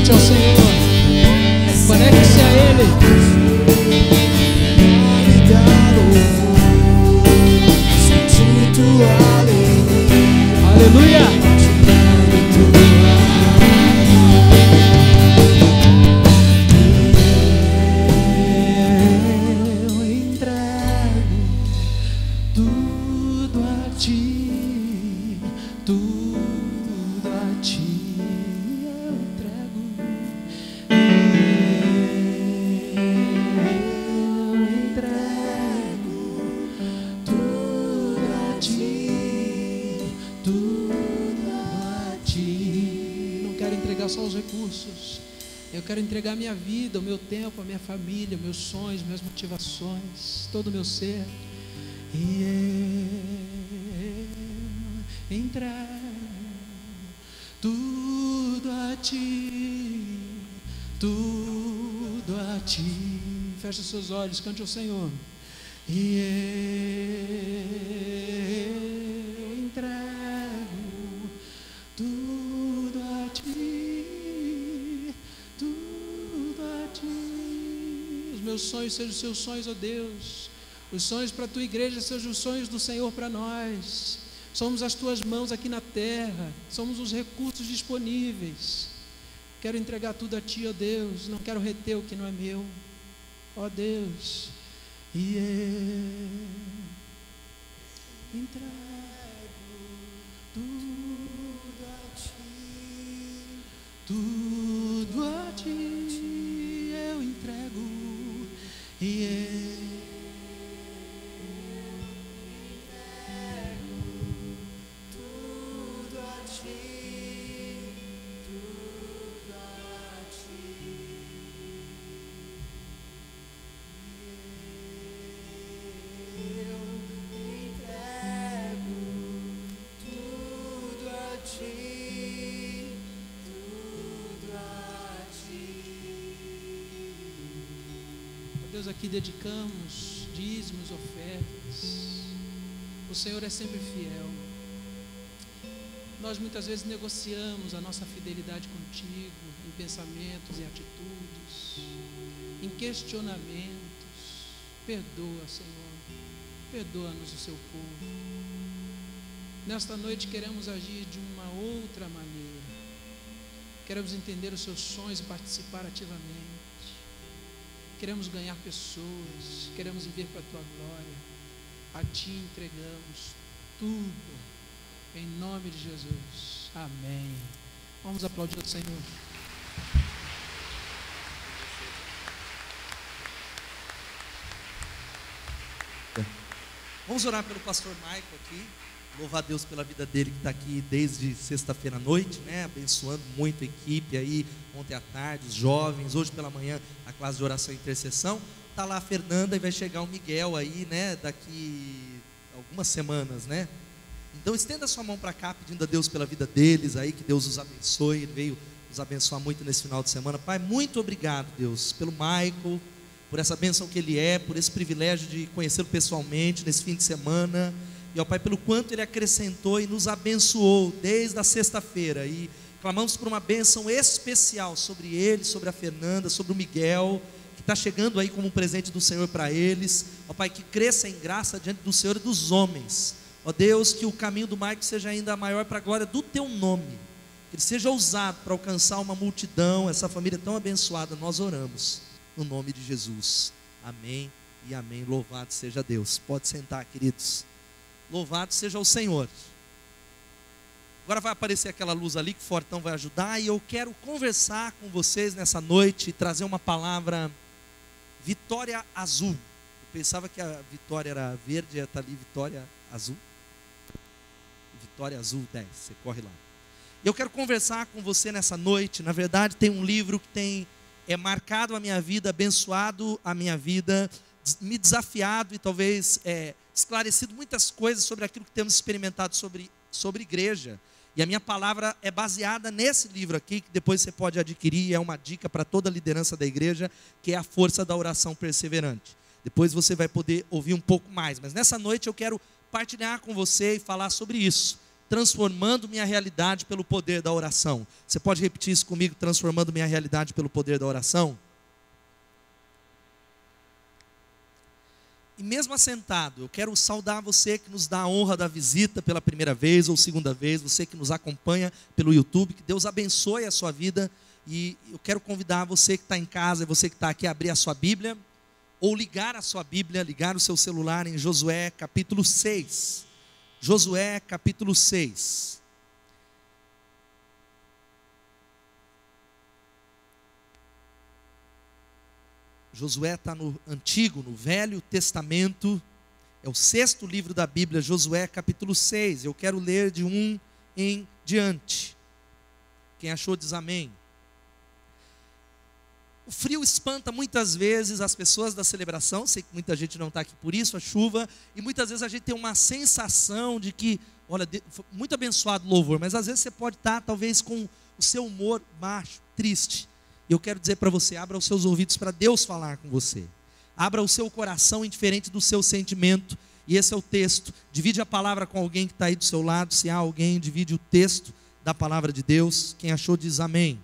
S1: Conecte ao Senhor. Conecte-se a Ele. Aleluia. Eu quero entregar minha vida, o meu tempo, a minha família, meus sonhos, minhas motivações, todo o meu ser. E eu entrego tudo a Ti, tudo a Ti. Feche os seus olhos, cante ao Senhor. E eu entrego tudo a Ti, tudo a Ti. Os meus sonhos sejam os seus sonhos, ó Deus. Os sonhos para a Tua igreja sejam os sonhos do Senhor para nós. Somos as Tuas mãos aqui na terra. Somos os recursos disponíveis. Quero entregar tudo a Ti, ó Deus. Não quero reter o que não é meu, ó Deus. E eu entrego tudo a Ti, tudo a Ti eu entrego. E eu entrego tudo a Ti, tudo a Ti. Deus, aqui dedicamos dízimos, ofertas. O Senhor é sempre fiel. Nós muitas vezes negociamos a nossa fidelidade contigo em pensamentos, em atitudes, em questionamentos. Perdoa, Senhor. Perdoa-nos, o seu povo. Nesta noite queremos agir de uma outra maneira. Queremos entender os seus sonhos e participar ativamente. Queremos ganhar pessoas, queremos viver para a Tua glória. A Ti entregamos tudo, em nome de Jesus. Amém. Vamos aplaudir o Senhor.
S8: Vamos orar pelo pastor Michael aqui. Louvar a Deus pela vida dele, que está aqui desde sexta-feira à noite, né? Abençoando muito a equipe aí, ontem à tarde, os jovens, hoje pela manhã, a classe de oração e intercessão. Está lá a Fernanda e vai chegar o Miguel aí, né? Daqui algumas semanas, né? Então estenda a sua mão para cá, pedindo a Deus pela vida deles aí, que Deus os abençoe. Ele veio nos abençoar muito nesse final de semana. Pai, muito obrigado, Deus, pelo Michael, por essa bênção que ele é, por esse privilégio de conhecê-lo pessoalmente nesse fim de semana. E, ó Pai, pelo quanto Ele acrescentou e nos abençoou desde a sexta-feira. E clamamos por uma bênção especial sobre ele, sobre a Fernanda, sobre o Miguel, que está chegando aí como um presente do Senhor para eles. Ó Pai, que cresça em graça diante do Senhor e dos homens. Ó Deus, que o caminho do Mike seja ainda maior para a glória do Teu nome. Que ele seja usado para alcançar uma multidão, essa família tão abençoada. Nós oramos no nome de Jesus. Amém e amém. Louvado seja Deus. Pode sentar, queridos. Louvado seja o Senhor. Agora vai aparecer aquela luz ali que o Fortão vai ajudar. E eu quero conversar com vocês nessa noite e trazer uma palavra vitória azul. Eu pensava que a vitória era verde, está ali vitória azul. Vitória azul 10, você corre lá. E eu quero conversar com você nessa noite. Na verdade tem um livro que tem marcado a minha vida, abençoado a minha vida, me desafiado e talvez esclarecido muitas coisas sobre aquilo que temos experimentado sobre igreja. E a minha palavra é baseada nesse livro aqui, que depois você pode adquirir, é uma dica para toda a liderança da igreja, que é A Força da Oração Perseverante. Depois você vai poder ouvir um pouco mais, mas nessa noite eu quero partilhar com você e falar sobre isso. transformando minha realidade pelo poder da oração. Você pode repetir isso comigo, transformando minha realidade pelo poder da oração? E mesmo assentado, eu quero saudar você que nos dá a honra da visita pela primeira vez ou segunda vez, você que nos acompanha pelo YouTube, que Deus abençoe a sua vida. E eu quero convidar você que está em casa, você que está aqui, a abrir a sua Bíblia, ou ligar a sua Bíblia, ligar o seu celular em Josué capítulo 6. Josué capítulo 6. Josué está no Antigo, no Velho Testamento, é o 6º livro da Bíblia, Josué capítulo 6. Eu quero ler de 1 em diante. Quem achou diz amém. O frio espanta muitas vezes as pessoas da celebração, sei que muita gente não está aqui por isso, a chuva, e muitas vezes a gente tem uma sensação de que, olha, muito abençoado o louvor, mas às vezes você pode estar talvez com o seu humor baixo, triste. E eu quero dizer para você, abra os seus ouvidos para Deus falar com você. Abra o seu coração indiferente do seu sentimento. E esse é o texto. Divide a palavra com alguém que está aí do seu lado. Se há alguém, divide o texto da palavra de Deus. Quem achou diz amém.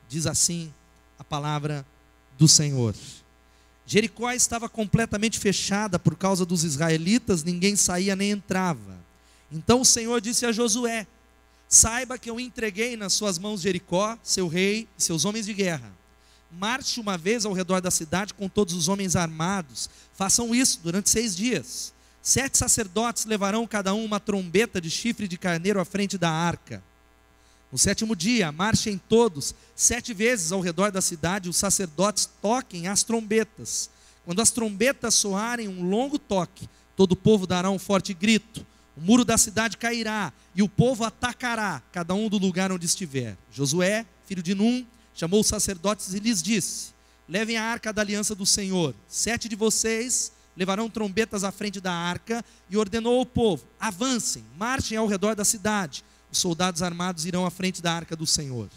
S8: Diz assim a palavra do Senhor. Jericó estava completamente fechada por causa dos israelitas. Ninguém saía nem entrava. Então o Senhor disse a Josué: saiba que eu entreguei nas suas mãos Jericó, seu rei e seus homens de guerra. Marche uma vez ao redor da cidade com todos os homens armados. Façam isso durante 6 dias. 7 sacerdotes levarão cada um uma trombeta de chifre de carneiro à frente da arca. No 7º dia, marchem todos 7 vezes ao redor da cidade. Os sacerdotes toquem as trombetas. Quando as trombetas soarem um longo toque, todo o povo dará um forte grito. O muro da cidade cairá e o povo atacará, cada um do lugar onde estiver. Josué, filho de Num, chamou os sacerdotes e lhes disse: levem a arca da aliança do Senhor. 7 de vocês levarão trombetas à frente da arca. E ordenou ao povo: avancem, marchem ao redor da cidade. Os soldados armados irão à frente da arca do Senhor.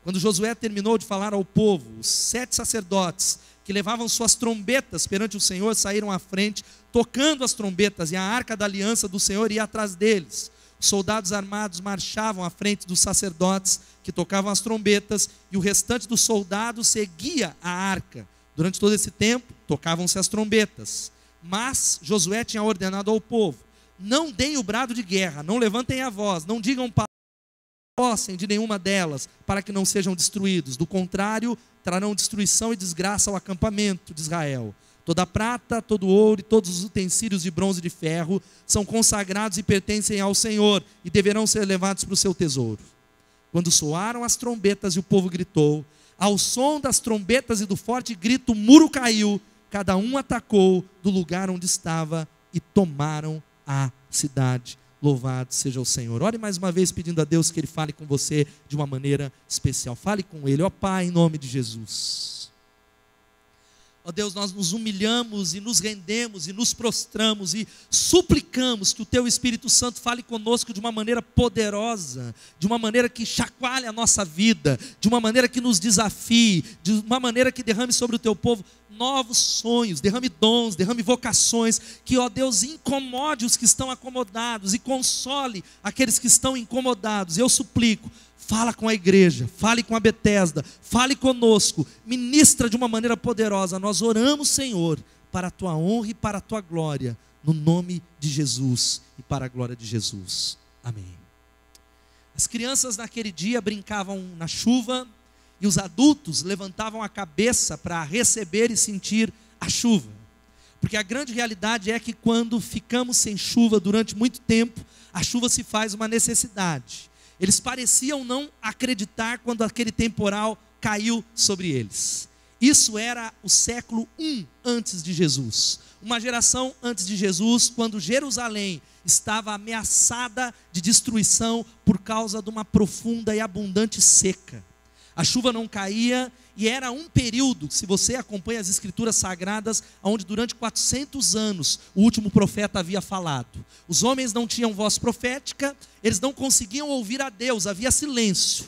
S8: Quando Josué terminou de falar ao povo, os 7 sacerdotes que levavam suas trombetas perante o Senhor saíram à frente, tocando as trombetas, e a arca da aliança do Senhor ia atrás deles. Os soldados armados marchavam à frente dos sacerdotes que tocavam as trombetas, e o restante dos soldados seguia a arca. Durante todo esse tempo, tocavam-se as trombetas. Mas Josué tinha ordenado ao povo: não deem o brado de guerra, não levantem a voz, não digam possem de nenhuma delas, para que não sejam destruídos. Do contrário, trarão destruição e desgraça ao acampamento de Israel. Toda a prata, todo o ouro e todos os utensílios de bronze e de ferro são consagrados e pertencem ao Senhor, e deverão ser levados para o seu tesouro. Quando soaram as trombetas e o povo gritou, ao som das trombetas e do forte grito, o muro caiu, cada um atacou do lugar onde estava e tomaram a cidade. Louvado seja o Senhor. Ore mais uma vez pedindo a Deus que Ele fale com você de uma maneira especial. Fale com Ele, ó Pai, em nome de Jesus. Ó Deus, nós nos humilhamos e nos rendemos e nos prostramos e suplicamos que o Teu Espírito Santo fale conosco de uma maneira poderosa, de uma maneira que chacoalhe a nossa vida, de uma maneira que nos desafie, de uma maneira que derrame sobre o Teu povo novos sonhos, derrame dons, derrame vocações, que, ó Deus, incomode os que estão acomodados e console aqueles que estão incomodados. Eu suplico, fala com a igreja, fale com a Betesda, fale conosco, ministra de uma maneira poderosa. Nós oramos, Senhor, para a Tua honra e para a Tua glória, no nome de Jesus e para a glória de Jesus. Amém. As crianças naquele dia brincavam na chuva, e os adultos levantavam a cabeça para receber e sentir a chuva. Porque a grande realidade é que quando ficamos sem chuva durante muito tempo, a chuva se faz uma necessidade. Eles pareciam não acreditar quando aquele temporal caiu sobre eles. Isso era o século I antes de Jesus. Uma geração antes de Jesus, quando Jerusalém estava ameaçada de destruição por causa de uma profunda e abundante seca. A chuva não caía e era um período, se você acompanha as escrituras sagradas, onde durante 400 anos o último profeta havia falado. Os homens não tinham voz profética, eles não conseguiam ouvir a Deus, havia silêncio.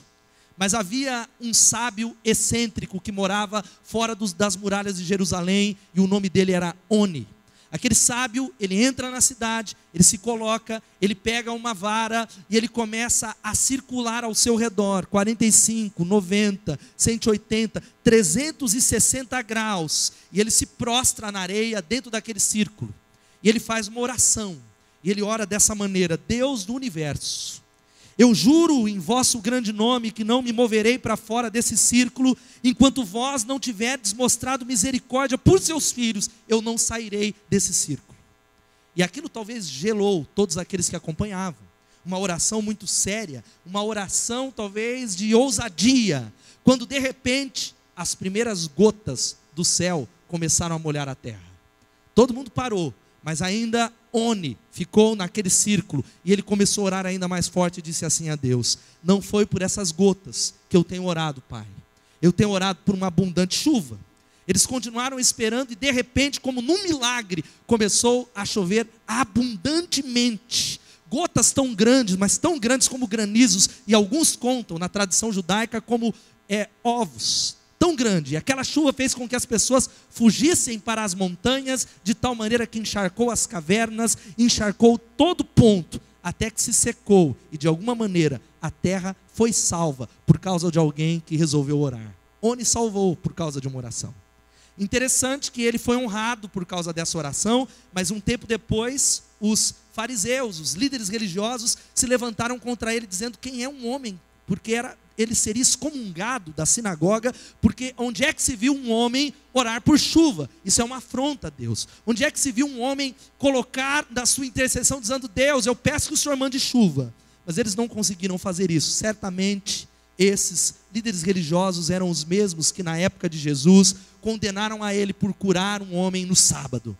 S8: Mas havia um sábio excêntrico que morava fora das muralhas de Jerusalém, e o nome dele era Oni. Aquele sábio, ele entra na cidade, ele se coloca, ele pega uma vara e ele começa a circular ao seu redor, 45, 90, 180, 360 graus, e ele se prostra na areia dentro daquele círculo, e ele faz uma oração, e ele ora dessa maneira: Deus do universo, eu juro em vosso grande nome que não me moverei para fora desse círculo, enquanto vós não tiverdes mostrado misericórdia por seus filhos, eu não sairei desse círculo. E aquilo talvez gelou todos aqueles que acompanhavam. Uma oração muito séria, uma oração talvez de ousadia, quando de repente as primeiras gotas do céu começaram a molhar a terra. Todo mundo parou, mas ainda Oni ficou naquele círculo, e ele começou a orar ainda mais forte e disse assim a Deus: não foi por essas gotas que eu tenho orado, Pai, eu tenho orado por uma abundante chuva. Eles continuaram esperando, e de repente, como num milagre, começou a chover abundantemente, gotas tão grandes, mas tão grandes como granizos, e alguns contam na tradição judaica como ovos, tão grande. E aquela chuva fez com que as pessoas fugissem para as montanhas, de tal maneira que encharcou as cavernas, encharcou todo ponto, até que se secou, e de alguma maneira a terra foi salva por causa de alguém que resolveu orar. Oni salvou por causa de uma oração. Interessante que ele foi honrado por causa dessa oração, mas um tempo depois os fariseus, os líderes religiosos, se levantaram contra ele dizendo: quem é um homem? Porque ele seria excomungado da sinagoga, porque onde é que se viu um homem orar por chuva? Isso é uma afronta a Deus. Onde é que se viu um homem colocar da sua intercessão dizendo: Deus, eu peço que o Senhor mande chuva? Mas eles não conseguiram fazer isso. Certamente esses líderes religiosos eram os mesmos que na época de Jesus condenaram a ele por curar um homem no sábado.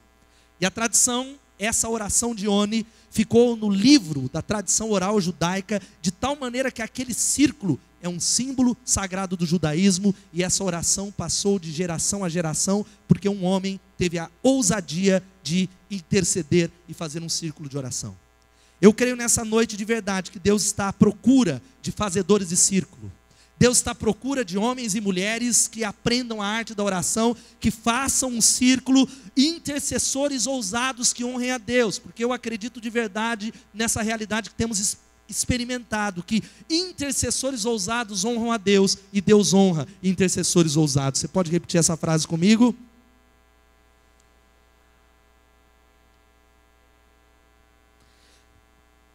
S8: E a tradição, essa oração de Oni, ficou no livro da tradição oral judaica, de tal maneira que aquele círculo é um símbolo sagrado do judaísmo, e essa oração passou de geração a geração, porque um homem teve a ousadia de interceder e fazer um círculo de oração. Eu creio nessa noite de verdade que Deus está à procura de fazedores de círculo. Deus está à procura de homens e mulheres que aprendam a arte da oração, que façam um círculo, intercessores ousados que honrem a Deus, porque eu acredito de verdade nessa realidade que temos experimentado, que intercessores ousados honram a Deus, e Deus honra intercessores ousados. Você pode repetir essa frase comigo?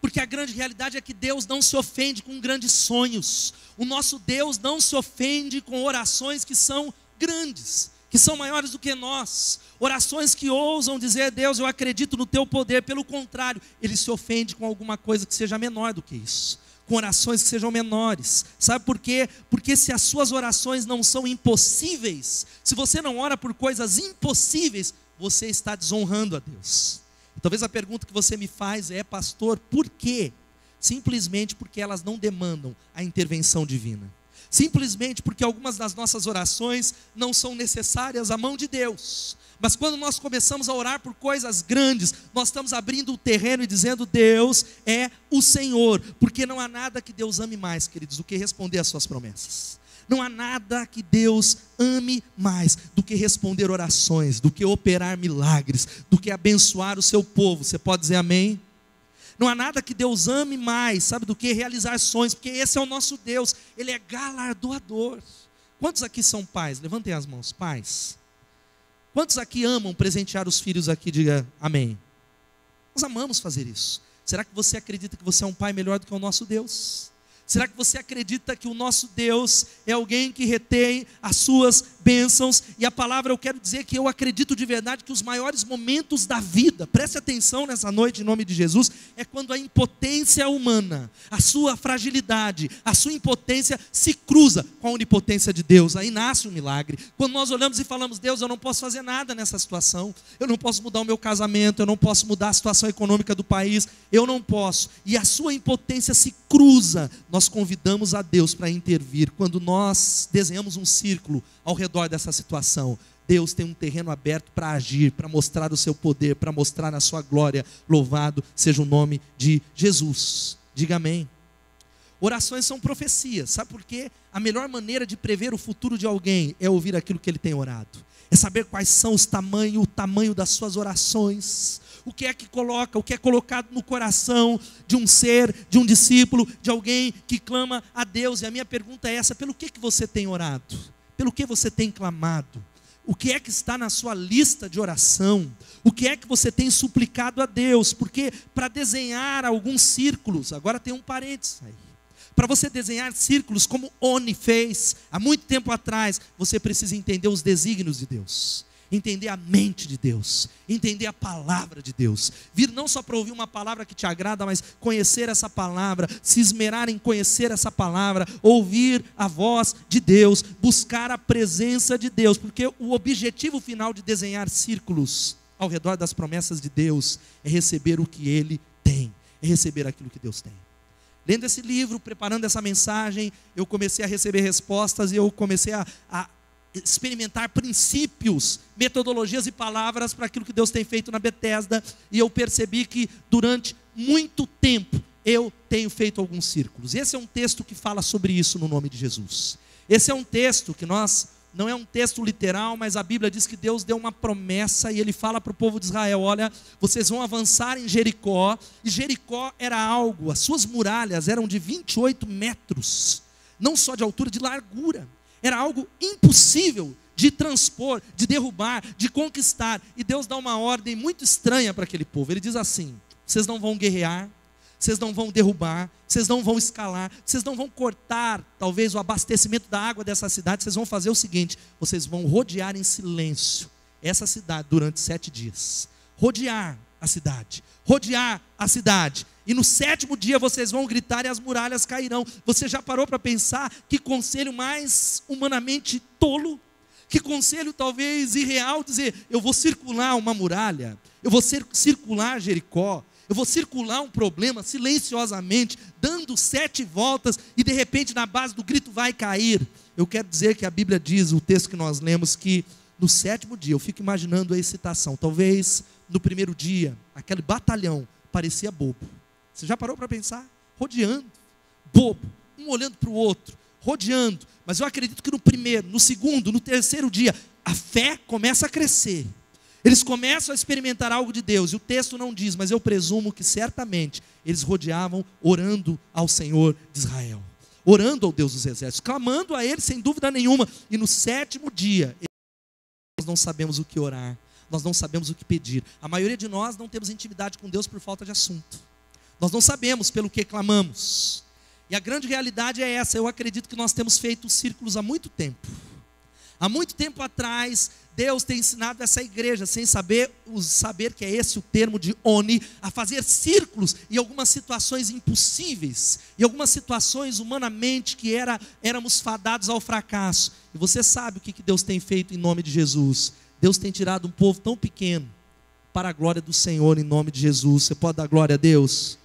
S8: Porque a grande realidade é que Deus não se ofende com grandes sonhos. O nosso Deus não se ofende com orações que são grandes, que são maiores do que nós. Orações que ousam dizer: Deus, eu acredito no teu poder. Pelo contrário, Ele se ofende com alguma coisa que seja menor do que isso, com orações que sejam menores. Sabe por quê? Porque se as suas orações não são impossíveis, se você não ora por coisas impossíveis, você está desonrando a Deus. Talvez a pergunta que você me faz é: pastor, por quê? Simplesmente porque elas não demandam a intervenção divina. Simplesmente porque algumas das nossas orações não são necessárias à mão de Deus. Mas quando nós começamos a orar por coisas grandes, nós estamos abrindo o terreno e dizendo: Deus é o Senhor. Porque não há nada que Deus ame mais, queridos, do que responder às suas promessas. Não há nada que Deus ame mais do que responder orações, do que operar milagres, do que abençoar o seu povo. Você pode dizer amém? Não há nada que Deus ame mais, sabe, do que realizar sonhos, porque esse é o nosso Deus. Ele é galardoador. Quantos aqui são pais? Levantem as mãos, pais. Quantos aqui amam presentear os filhos aqui? Diga amém. Nós amamos fazer isso. Será que você acredita que você é um pai melhor do que o nosso Deus? Será que você acredita que o nosso Deus é alguém que retém as suas bênçãos? E a palavra, eu quero dizer que eu acredito de verdade que os maiores momentos da vida, preste atenção nessa noite em nome de Jesus, é quando a impotência humana, a sua fragilidade, a sua impotência se cruza com a onipotência de Deus. Aí nasce um milagre. Quando nós olhamos e falamos: Deus, eu não posso fazer nada nessa situação, eu não posso mudar o meu casamento, eu não posso mudar a situação econômica do país, eu não posso. E a sua impotência se cruza. Nós convidamos a Deus para intervir. Quando nós desenhamos um círculo ao redor dessa situação, Deus tem um terreno aberto para agir, para mostrar o seu poder, para mostrar a sua glória. Louvado seja o nome de Jesus. Diga amém. Orações são profecias. Sabe por quê? A melhor maneira de prever o futuro de alguém é ouvir aquilo que ele tem orado. É saber quais são o tamanho das suas orações. O que é que coloca, o que é colocado no coração de um ser, de um discípulo, de alguém que clama a Deus. E a minha pergunta é essa: pelo que você tem orado? Pelo que você tem clamado? O que é que está na sua lista de oração? O que é que você tem suplicado a Deus? Porque para desenhar alguns círculos, agora tem um parênteses aí. Para você desenhar círculos como Oni fez há muito tempo atrás, você precisa entender os desígnios de Deus, entender a mente de Deus, entender a palavra de Deus. Vir não só para ouvir uma palavra que te agrada, mas conhecer essa palavra, se esmerar em conhecer essa palavra, ouvir a voz de Deus, buscar a presença de Deus, porque o objetivo final de desenhar círculos ao redor das promessas de Deus é receber o que Ele tem, é receber aquilo que Deus tem. Lendo esse livro, preparando essa mensagem, eu comecei a receber respostas e eu comecei a experimentar princípios, metodologias e palavras para aquilo que Deus tem feito na Bethesda. E eu percebi que durante muito tempo eu tenho feito alguns círculos. Esse é um texto que fala sobre isso no nome de Jesus. Esse é um texto que não é um texto literal, mas a Bíblia diz que Deus deu uma promessa e Ele fala para o povo de Israel: olha, vocês vão avançar em Jericó. E Jericó era algo, as suas muralhas eram de 28 metros, não só de altura, de largura. Era algo impossível de transpor, de derrubar, de conquistar. E Deus dá uma ordem muito estranha para aquele povo. Ele diz assim: vocês não vão guerrear, vocês não vão derrubar, vocês não vão escalar, vocês não vão cortar talvez o abastecimento da água dessa cidade. Vocês vão fazer o seguinte: vocês vão rodear em silêncio essa cidade durante 7 dias. Rodear a cidade, rodear a cidade. E no 7º dia vocês vão gritar e as muralhas cairão. Você já parou para pensar que conselho mais humanamente tolo? Que conselho talvez irreal dizer: eu vou circular uma muralha, eu vou circular Jericó, eu vou circular um problema silenciosamente, dando 7 voltas e de repente na base do grito vai cair. Eu quero dizer que a Bíblia diz, o texto que nós lemos, que no 7º dia, eu fico imaginando a excitação, talvez no primeiro dia, aquele batalhão parecia bobo. Você já parou para pensar? Rodeando, bobo, um olhando para o outro, rodeando. Mas eu acredito que no primeiro, no segundo, no 3º dia, a fé começa a crescer. Eles começam a experimentar algo de Deus, e o texto não diz, mas eu presumo que certamente eles rodeavam orando ao Senhor de Israel, orando ao Deus dos exércitos, clamando a Ele sem dúvida nenhuma. E no 7º dia, nós não sabemos o que orar, nós não sabemos o que pedir. A maioria de nós não temos intimidade com Deus por falta de assunto, nós não sabemos pelo que clamamos. E a grande realidade é essa: eu acredito que nós temos feito círculos há muito tempo. Há muito tempo atrás, Deus tem ensinado essa igreja, sem saber que é esse o termo de Oni, a fazer círculos em algumas situações impossíveis, em algumas situações humanamente que éramos fadados ao fracasso. E você sabe o que Deus tem feito em nome de Jesus? Deus tem tirado um povo tão pequeno para a glória do Senhor em nome de Jesus. Você pode dar glória a Deus?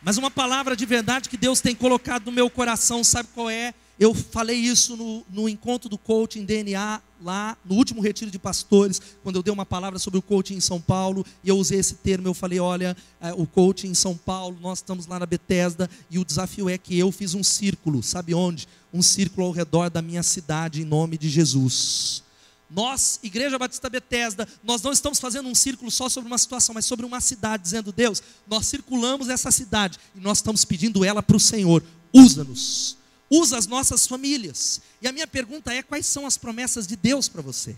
S8: Mas uma palavra de verdade que Deus tem colocado no meu coração, sabe qual é? Eu falei isso no encontro do coaching DNA, lá no último retiro de pastores, quando eu dei uma palavra sobre o coaching em São Paulo, e eu usei esse termo. Eu falei: olha, o coaching em São Paulo, nós estamos lá na Bethesda, e o desafio é que eu fiz um círculo, sabe onde? Um círculo ao redor da minha cidade, em nome de Jesus. Nós, Igreja Batista Bethesda, nós não estamos fazendo um círculo só sobre uma situação, mas sobre uma cidade, dizendo: Deus, nós circulamos essa cidade, e nós estamos pedindo ela para o Senhor. Usa-nos, usa as nossas famílias. E a minha pergunta é: quais são as promessas de Deus para você?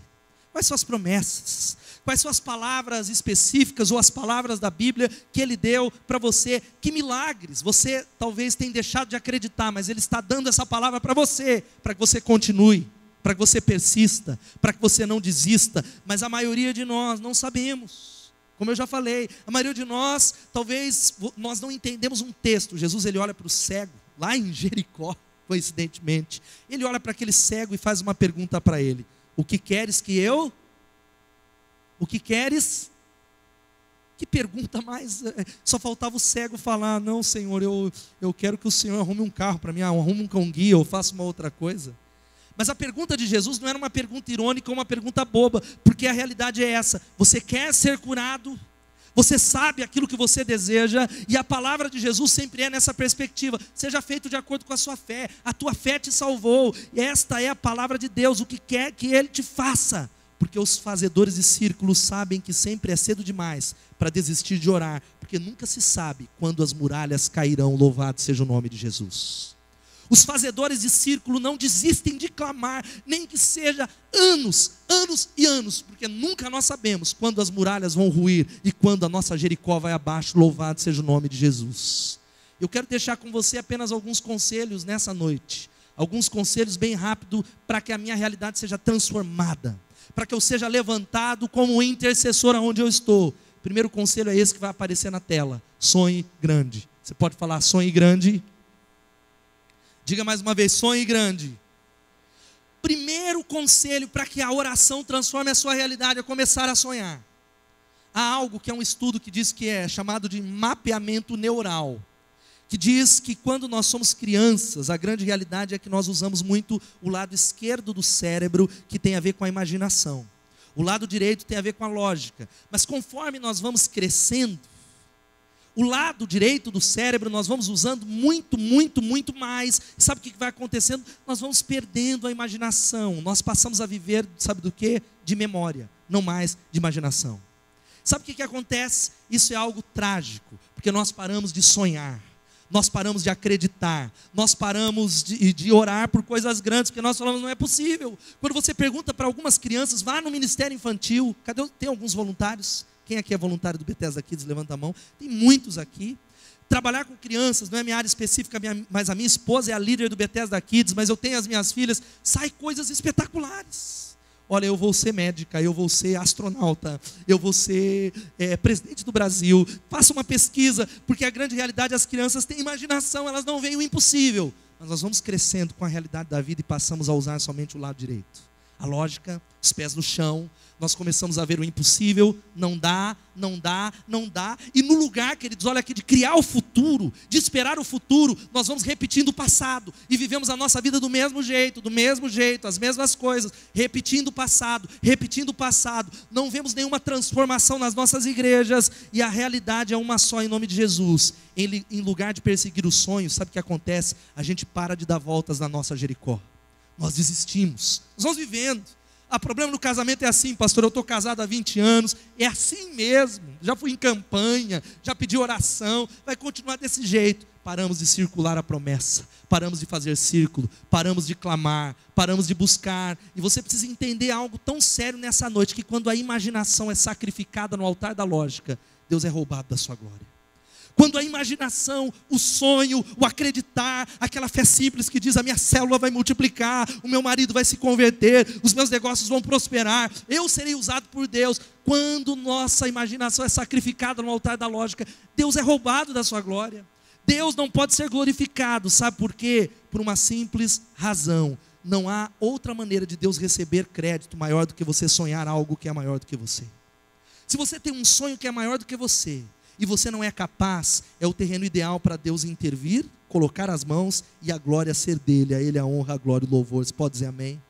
S8: Quais são as promessas? Quais são as palavras específicas ou as palavras da Bíblia que Ele deu para você? Que milagres você talvez tenha deixado de acreditar, mas Ele está dando essa palavra para você que continue, para que você persista, para que você não desista. Mas a maioria de nós não sabemos. Como eu já falei, a maioria de nós, talvez, nós não entendemos um texto. Jesus, Ele olha para o cego, lá em Jericó, coincidentemente. Ele olha para aquele cego e faz uma pergunta para ele: o que queres que eu? O que queres? Que pergunta mais? Só faltava o cego falar: não, Senhor, eu quero que o Senhor arrume um carro para mim, arrume um cão-guia, ou faça uma outra coisa. Mas a pergunta de Jesus não era uma pergunta irônica ou uma pergunta boba, porque a realidade é essa: você quer ser curado? Você sabe aquilo que você deseja, e a palavra de Jesus sempre é nessa perspectiva: seja feito de acordo com a sua fé, a tua fé te salvou, e esta é a palavra de Deus, o que quer que Ele te faça, porque os fazedores de círculos sabem que sempre é cedo demais para desistir de orar, porque nunca se sabe quando as muralhas cairão, louvado seja o nome de Jesus. Os fazedores de círculo não desistem de clamar, nem que seja anos, anos e anos, porque nunca nós sabemos quando as muralhas vão ruir e quando a nossa Jericó vai abaixo, louvado seja o nome de Jesus. Eu quero deixar com você apenas alguns conselhos nessa noite, alguns conselhos bem rápido para que a minha realidade seja transformada, para que eu seja levantado como intercessor aonde eu estou. O primeiro conselho é esse que vai aparecer na tela: sonhe grande. Você pode falar sonhe grande? Diga mais uma vez, sonhe grande. Primeiro conselho para que a oração transforme a sua realidade é começar a sonhar. Há algo que é um estudo que diz que é chamado de mapeamento neural, que diz que quando nós somos crianças, a grande realidade é que nós usamos muito o lado esquerdo do cérebro, que tem a ver com a imaginação. O lado direito tem a ver com a lógica. Mas conforme nós vamos crescendo, o lado direito do cérebro nós vamos usando muito, muito, muito mais. E sabe o que vai acontecendo? Nós vamos perdendo a imaginação. Nós passamos a viver, sabe do quê? De memória, não mais de imaginação. Sabe o que acontece? Isso é algo trágico, porque nós paramos de sonhar, nós paramos de acreditar, nós paramos de orar por coisas grandes, porque nós falamos, não é possível. Quando você pergunta para algumas crianças, vá no Ministério Infantil, tem alguns voluntários? Quem aqui é voluntário do Bethesda Kids? Levanta a mão. Tem muitos aqui. Trabalhar com crianças não é minha área específica, mas a minha esposa é a líder do Bethesda Kids, mas eu tenho as minhas filhas, sai coisas espetaculares. Olha, eu vou ser médica, eu vou ser astronauta, eu vou ser presidente do Brasil. Faça uma pesquisa, porque a grande realidade, as crianças têm imaginação, elas não veem o impossível. Mas nós vamos crescendo com a realidade da vida e passamos a usar somente o lado direito. A lógica, os pés no chão, nós começamos a ver o impossível, não dá, não dá, não dá. E no lugar, queridos, olha aqui, de criar o futuro, de esperar o futuro, nós vamos repetindo o passado. E vivemos a nossa vida do mesmo jeito, as mesmas coisas, repetindo o passado, repetindo o passado. Não vemos nenhuma transformação nas nossas igrejas, e a realidade é uma só em nome de Jesus. Em lugar de perseguir os sonhos, sabe o que acontece? A gente para de dar voltas na nossa Jericó. Nós desistimos, nós vamos vivendo. O problema no casamento é assim, pastor, eu estou casado há 20 anos, é assim mesmo, já fui em campanha, já pedi oração, vai continuar desse jeito. Paramos de circular a promessa, paramos de fazer círculo, paramos de clamar, paramos de buscar. E você precisa entender algo tão sério nessa noite, que quando a imaginação é sacrificada no altar da lógica, Deus é roubado da sua glória. Quando a imaginação, o sonho, o acreditar, aquela fé simples que diz: a minha célula vai multiplicar, o meu marido vai se converter, os meus negócios vão prosperar, eu serei usado por Deus. Quando nossa imaginação é sacrificada no altar da lógica, Deus é roubado da sua glória. Deus não pode ser glorificado, sabe por quê? Por uma simples razão: não há outra maneira de Deus receber crédito maior do que você sonhar algo que é maior do que você. Se você tem um sonho que é maior do que você, e você não é capaz, é o terreno ideal para Deus intervir, colocar as mãos e a glória ser dele. A ele a honra, a glória e o louvor. Você pode dizer amém?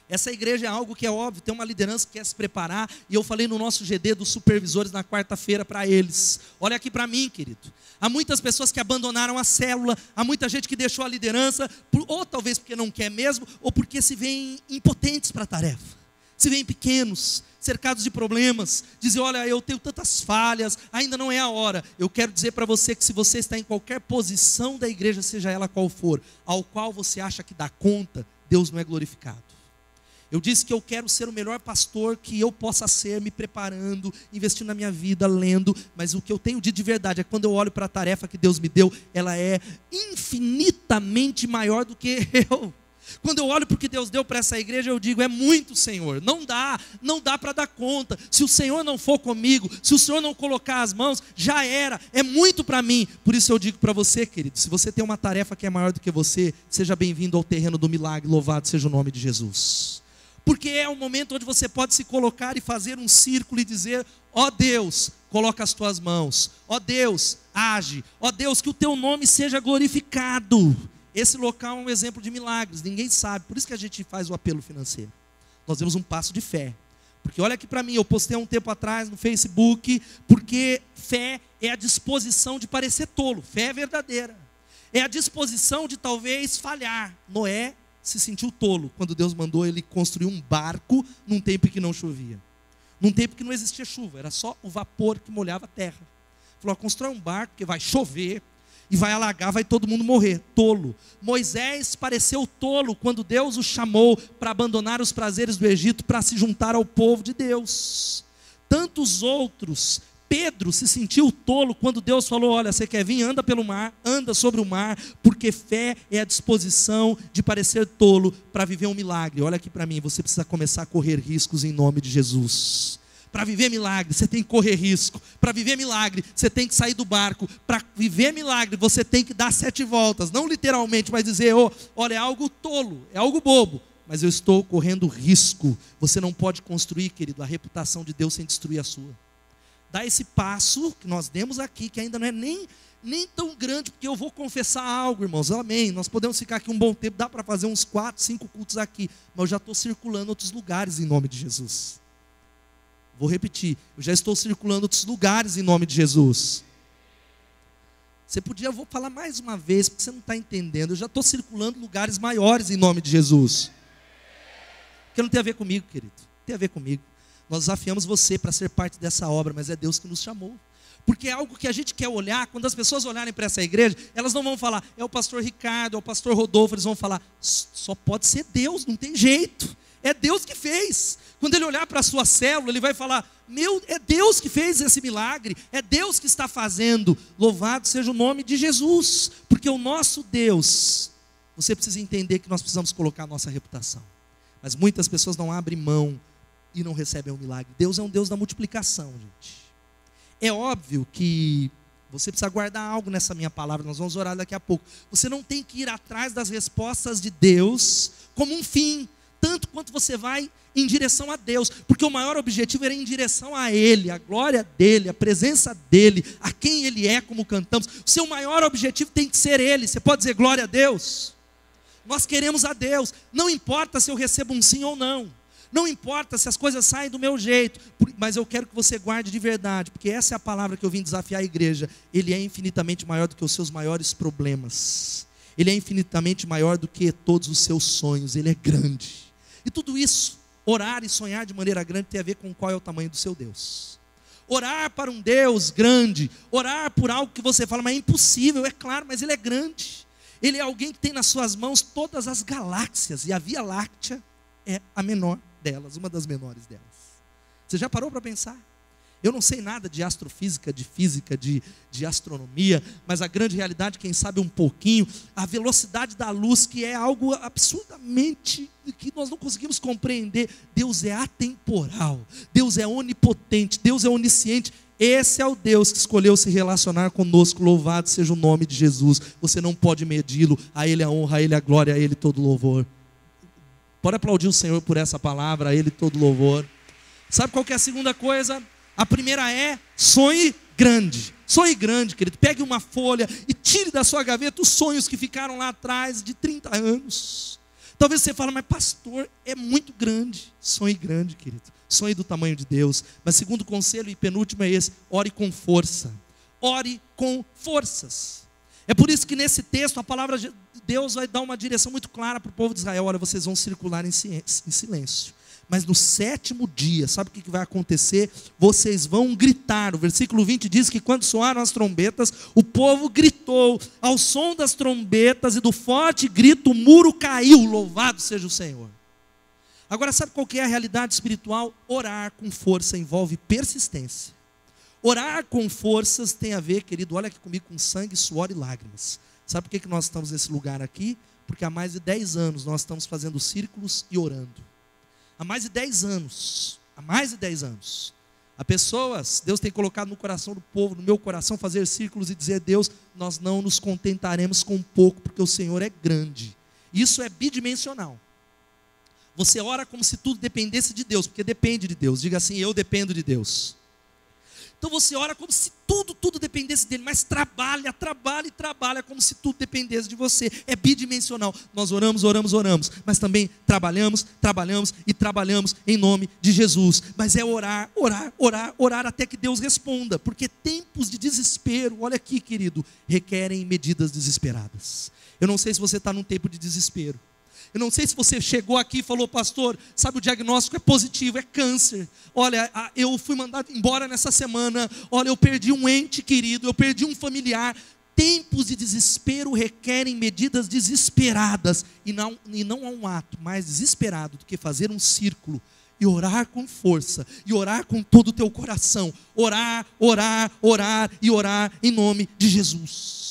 S8: Essa igreja é algo que é óbvio, tem uma liderança que quer se preparar, e eu falei no nosso GD dos supervisores na quarta-feira para eles. Olha aqui para mim, querido. Há muitas pessoas que abandonaram a célula, há muita gente que deixou a liderança, ou talvez porque não quer mesmo, ou porque se veem impotentes para a tarefa. Se veem pequenos, cercados de problemas, dizem: olha, eu tenho tantas falhas, ainda não é a hora. Eu quero dizer para você que se você está em qualquer posição da igreja, seja ela qual for, ao qual você acha que dá conta, Deus não é glorificado. Eu disse que eu quero ser o melhor pastor que eu possa ser, me preparando, investindo na minha vida, lendo, mas o que eu tenho dito de verdade é que quando eu olho para a tarefa que Deus me deu, ela é infinitamente maior do que eu. Quando eu olho para o que Deus deu para essa igreja, eu digo: é muito, Senhor, não dá para dar conta. Se o Senhor não for comigo, se o Senhor não colocar as mãos, já era, é muito para mim. Por isso eu digo para você, querido, se você tem uma tarefa que é maior do que você, seja bem-vindo ao terreno do milagre, louvado seja o nome de Jesus. Porque é um momento onde você pode se colocar e fazer um círculo e dizer: ó Deus, coloca as tuas mãos, ó Deus, age, ó Deus, que o teu nome seja glorificado. Esse local é um exemplo de milagres, ninguém sabe, por isso que a gente faz o apelo financeiro. Nós demos um passo de fé, Porque olha aqui para mim, eu postei há um tempo atrás no Facebook, porque fé é a disposição de parecer tolo, fé é verdadeira. É a disposição de talvez falhar. Noé se sentiu tolo quando Deus mandou ele construir um barco num tempo que não chovia. Num tempo que não existia chuva, era só o vapor que molhava a terra. Falou, constrói um barco que vai chover e vai alagar, vai todo mundo morrer. Tolo. Moisés pareceu tolo quando Deus o chamou para abandonar os prazeres do Egito para se juntar ao povo de Deus. Tantos outros. Pedro se sentiu tolo quando Deus falou, olha, você quer vir, anda pelo mar, anda sobre o mar, porque fé é a disposição de parecer tolo para viver um milagre. Olha aqui para mim, você precisa começar a correr riscos em nome de Jesus. Para viver milagre, você tem que correr risco. Para viver milagre, você tem que sair do barco. Para viver milagre, você tem que dar 7 voltas. Não literalmente, mas dizer, olha, é algo tolo, é algo bobo. Mas eu estou correndo risco. Você não pode construir, querido, a reputação de Deus sem destruir a sua. Dá esse passo que nós demos aqui, que ainda não é nem tão grande, porque eu vou confessar algo, irmãos, amém. Nós podemos ficar aqui um bom tempo, dá para fazer uns 4, 5 cultos aqui, mas eu já estou circulando outros lugares em nome de Jesus. Vou repetir, eu já estou circulando outros lugares em nome de Jesus. Você podia, eu vou falar mais uma vez, porque você não está entendendo, eu já estou circulando lugares maiores em nome de Jesus. Porque não tem a ver comigo, querido, tem a ver comigo. Nós desafiamos você para ser parte dessa obra, mas é Deus que nos chamou. Porque é algo que a gente quer olhar, quando as pessoas olharem para essa igreja, elas não vão falar, é o pastor Ricardo, é o pastor Rodolfo, eles vão falar, só pode ser Deus, não tem jeito. É Deus que fez. Quando ele olhar para a sua célula, ele vai falar, é Deus que fez esse milagre, é Deus que está fazendo. Louvado seja o nome de Jesus. Porque o nosso Deus, você precisa entender que nós precisamos colocar a nossa reputação. Mas muitas pessoas não abrem mão e não recebem o milagre. Deus é um Deus da multiplicação, gente. É óbvio que você precisa guardar algo nessa minha palavra, nós vamos orar daqui a pouco. Você não tem que ir atrás das respostas de Deus como um fim, tanto quanto você vai em direção a Deus, porque o maior objetivo era em direção a Ele, a glória dEle, a presença dEle, a quem Ele é, como cantamos. O seu maior objetivo tem que ser Ele. Você pode dizer glória a Deus? Nós queremos a Deus, não importa se eu recebo um sim ou não. Não importa se as coisas saem do meu jeito, mas eu quero que você guarde de verdade, porque essa é a palavra que eu vim desafiar a igreja. Ele é infinitamente maior do que os seus maiores problemas. Ele é infinitamente maior do que todos os seus sonhos. Ele é grande. E tudo isso, orar e sonhar de maneira grande, tem a ver com qual é o tamanho do seu Deus. Orar para um Deus grande, orar por algo que você fala, mas é impossível, é claro, mas Ele é grande. Ele é alguém que tem nas suas mãos todas as galáxias, e a Via Láctea é a menor delas, uma das menores delas. Você já parou para pensar? Eu não sei nada de astrofísica, de física, de astronomia, mas a grande realidade, quem sabe um pouquinho, a velocidade da luz, que é algo absurdamente que nós não conseguimos compreender. Deus é atemporal, Deus é onipotente, Deus é onisciente. Esse é o Deus que escolheu se relacionar conosco. Louvado seja o nome de Jesus. Você não pode medi-lo. A Ele a honra, a Ele a glória, a Ele todo louvor. Pode aplaudir o Senhor por essa palavra, a Ele todo louvor. Sabe qual que é a segunda coisa? A primeira é, sonhe grande. Sonhe grande, querido. Pegue uma folha e tire da sua gaveta os sonhos que ficaram lá atrás de 30 anos. Talvez você fale, mas pastor, é muito grande. Sonhe grande, querido. Sonhe do tamanho de Deus. Mas segundo conselho e penúltimo é esse, ore com força. Ore com forças. É por isso que nesse texto a palavra de Deus vai dar uma direção muito clara para o povo de Israel. Olha, vocês vão circular em silêncio. Mas no 7º dia, sabe o que vai acontecer? Vocês vão gritar. O versículo 20 diz que quando soaram as trombetas, o povo gritou. Ao som das trombetas e do forte grito, o muro caiu. Louvado seja o Senhor. Agora, sabe qual que é a realidade espiritual? Orar com força envolve persistência. Orar com forças tem a ver, querido, olha aqui comigo, com sangue, suor e lágrimas. Sabe por que nós estamos nesse lugar aqui? Porque há mais de 10 anos nós estamos fazendo círculos e orando. Há mais de 10 anos, há pessoas, Deus tem colocado no coração do povo, no meu coração, fazer círculos e dizer, Deus, nós não nos contentaremos com pouco, porque o Senhor é grande. Isso é bidimensional. Você ora como se tudo dependesse de Deus, porque depende de Deus. Diga assim, eu dependo de Deus. Então você ora como se tudo dependesse dele, mas trabalha como se tudo dependesse de você. É bidimensional. Nós oramos, mas também trabalhamos em nome de Jesus. Mas é orar até que Deus responda, porque tempos de desespero, olha aqui, querido, requerem medidas desesperadas. Eu não sei se você está num tempo de desespero. Eu não sei se você chegou aqui e falou, pastor, sabe, o diagnóstico é positivo, é câncer. Olha, eu fui mandado embora nessa semana. Olha, eu perdi um ente querido, eu perdi um familiar. Tempos de desespero requerem medidas desesperadas. E não há um ato mais desesperado do que fazer um círculo e orar com força, e orar com todo o teu coração. Orar e orar em nome de Jesus.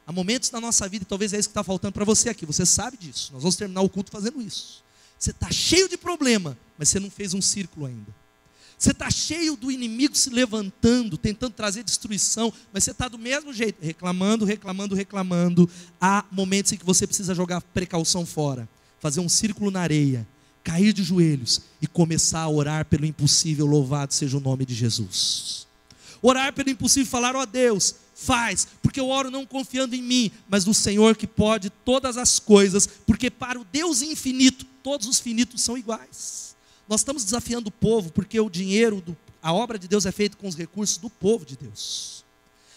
S8: Há momentos na nossa vida, e talvez é isso que está faltando para você aqui, você sabe disso, nós vamos terminar o culto fazendo isso. Você está cheio de problema, mas você não fez um círculo ainda. Você está cheio do inimigo se levantando, tentando trazer destruição, mas você está do mesmo jeito, reclamando. Há momentos em que você precisa jogar precaução fora, fazer um círculo na areia, cair de joelhos e começar a orar pelo impossível. Louvado seja o nome de Jesus. Orar pelo impossível e falar, ó Deus, faz, porque eu oro não confiando em mim, mas no Senhor que pode todas as coisas, porque para o Deus infinito, todos os finitos são iguais. Nós estamos desafiando o povo, porque o dinheiro, a obra de Deus é feita com os recursos do povo de Deus.